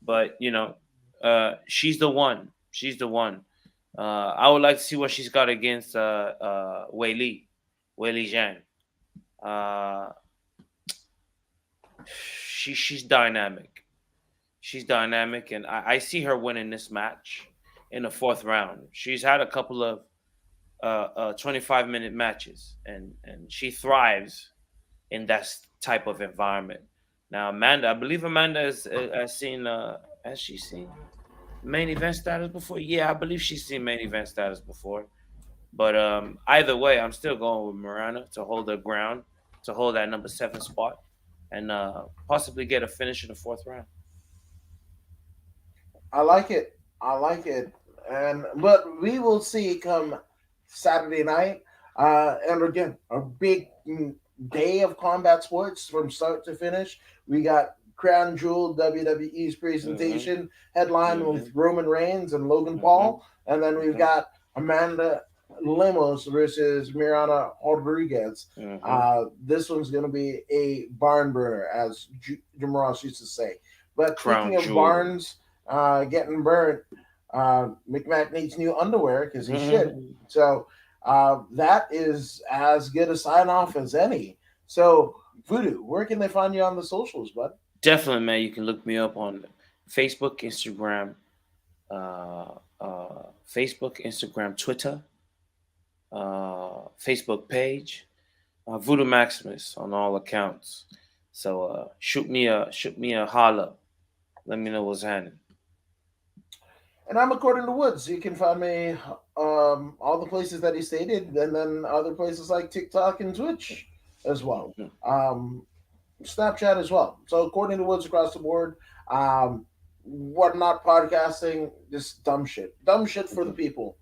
But she's the one. She's the one. I would like to see what she's got against Wei Li Zhang. Uh, she's dynamic. She's dynamic, and I see her winning this match in the fourth round. She's had a couple of 25-minute matches, and she thrives in that type of environment. Now, Amanda, I believe Amanda has seen. Has she seen main event status before? Yeah, I believe she's seen main event status before. But either way, I'm still going with Miranda to hold her ground, to hold that number 7 spot, and possibly get a finish in the fourth round. I like it. I like it. And but we will see come Saturday night. And again, a big day of combat sports from start to finish. We got Crown Jewel WWE's Mm-hmm. presentation headline with Mm-hmm. Roman Reigns and Logan Mm-hmm. Paul, and then we've Mm-hmm. got Amanda Lemos versus Miranda Rodriguez. This one's going to be a barn burner, as Jim Ross used to say. But Crown speaking of jewel. barns getting burnt, McMahon needs new underwear because he shit. So that is as good a sign off as any. So, Voodoo, where can they find you on the socials, bud? Definitely, man. You can look me up on Facebook, Instagram, Facebook, Instagram, Twitter, Facebook page, Voodoo Maximus on all accounts. So shoot me a holla. Let me know what's happening. And I'm According to Woods. You can find me all the places that he stated, and then other places like TikTok and Twitch as well. Snapchat as well. So According to Woods across the board. What not podcasting, just dumb shit for the people.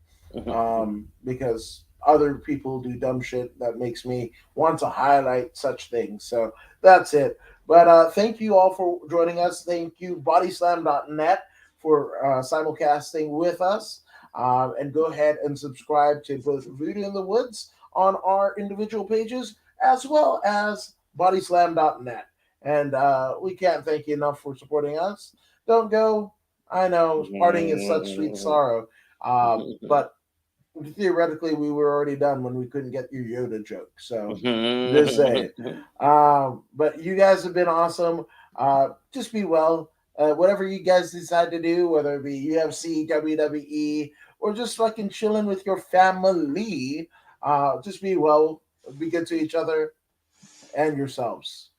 Because other people do dumb shit that makes me want to highlight such things. So that's it. But thank you all for joining us. Thank you, bodyslam.net, for simulcasting with us. And go ahead and subscribe to both Voodoo in the Woods on our individual pages as well as bodyslam.net. And we can't thank you enough for supporting us. Don't go. I know parting is such sweet sorrow. But theoretically, we were already done when we couldn't get your Yoda joke. So just saying. But you guys have been awesome. Just be well. Whatever you guys decide to do, whether it be UFC, WWE, or just fucking chilling with your family, just be well. Be good to each other and yourselves.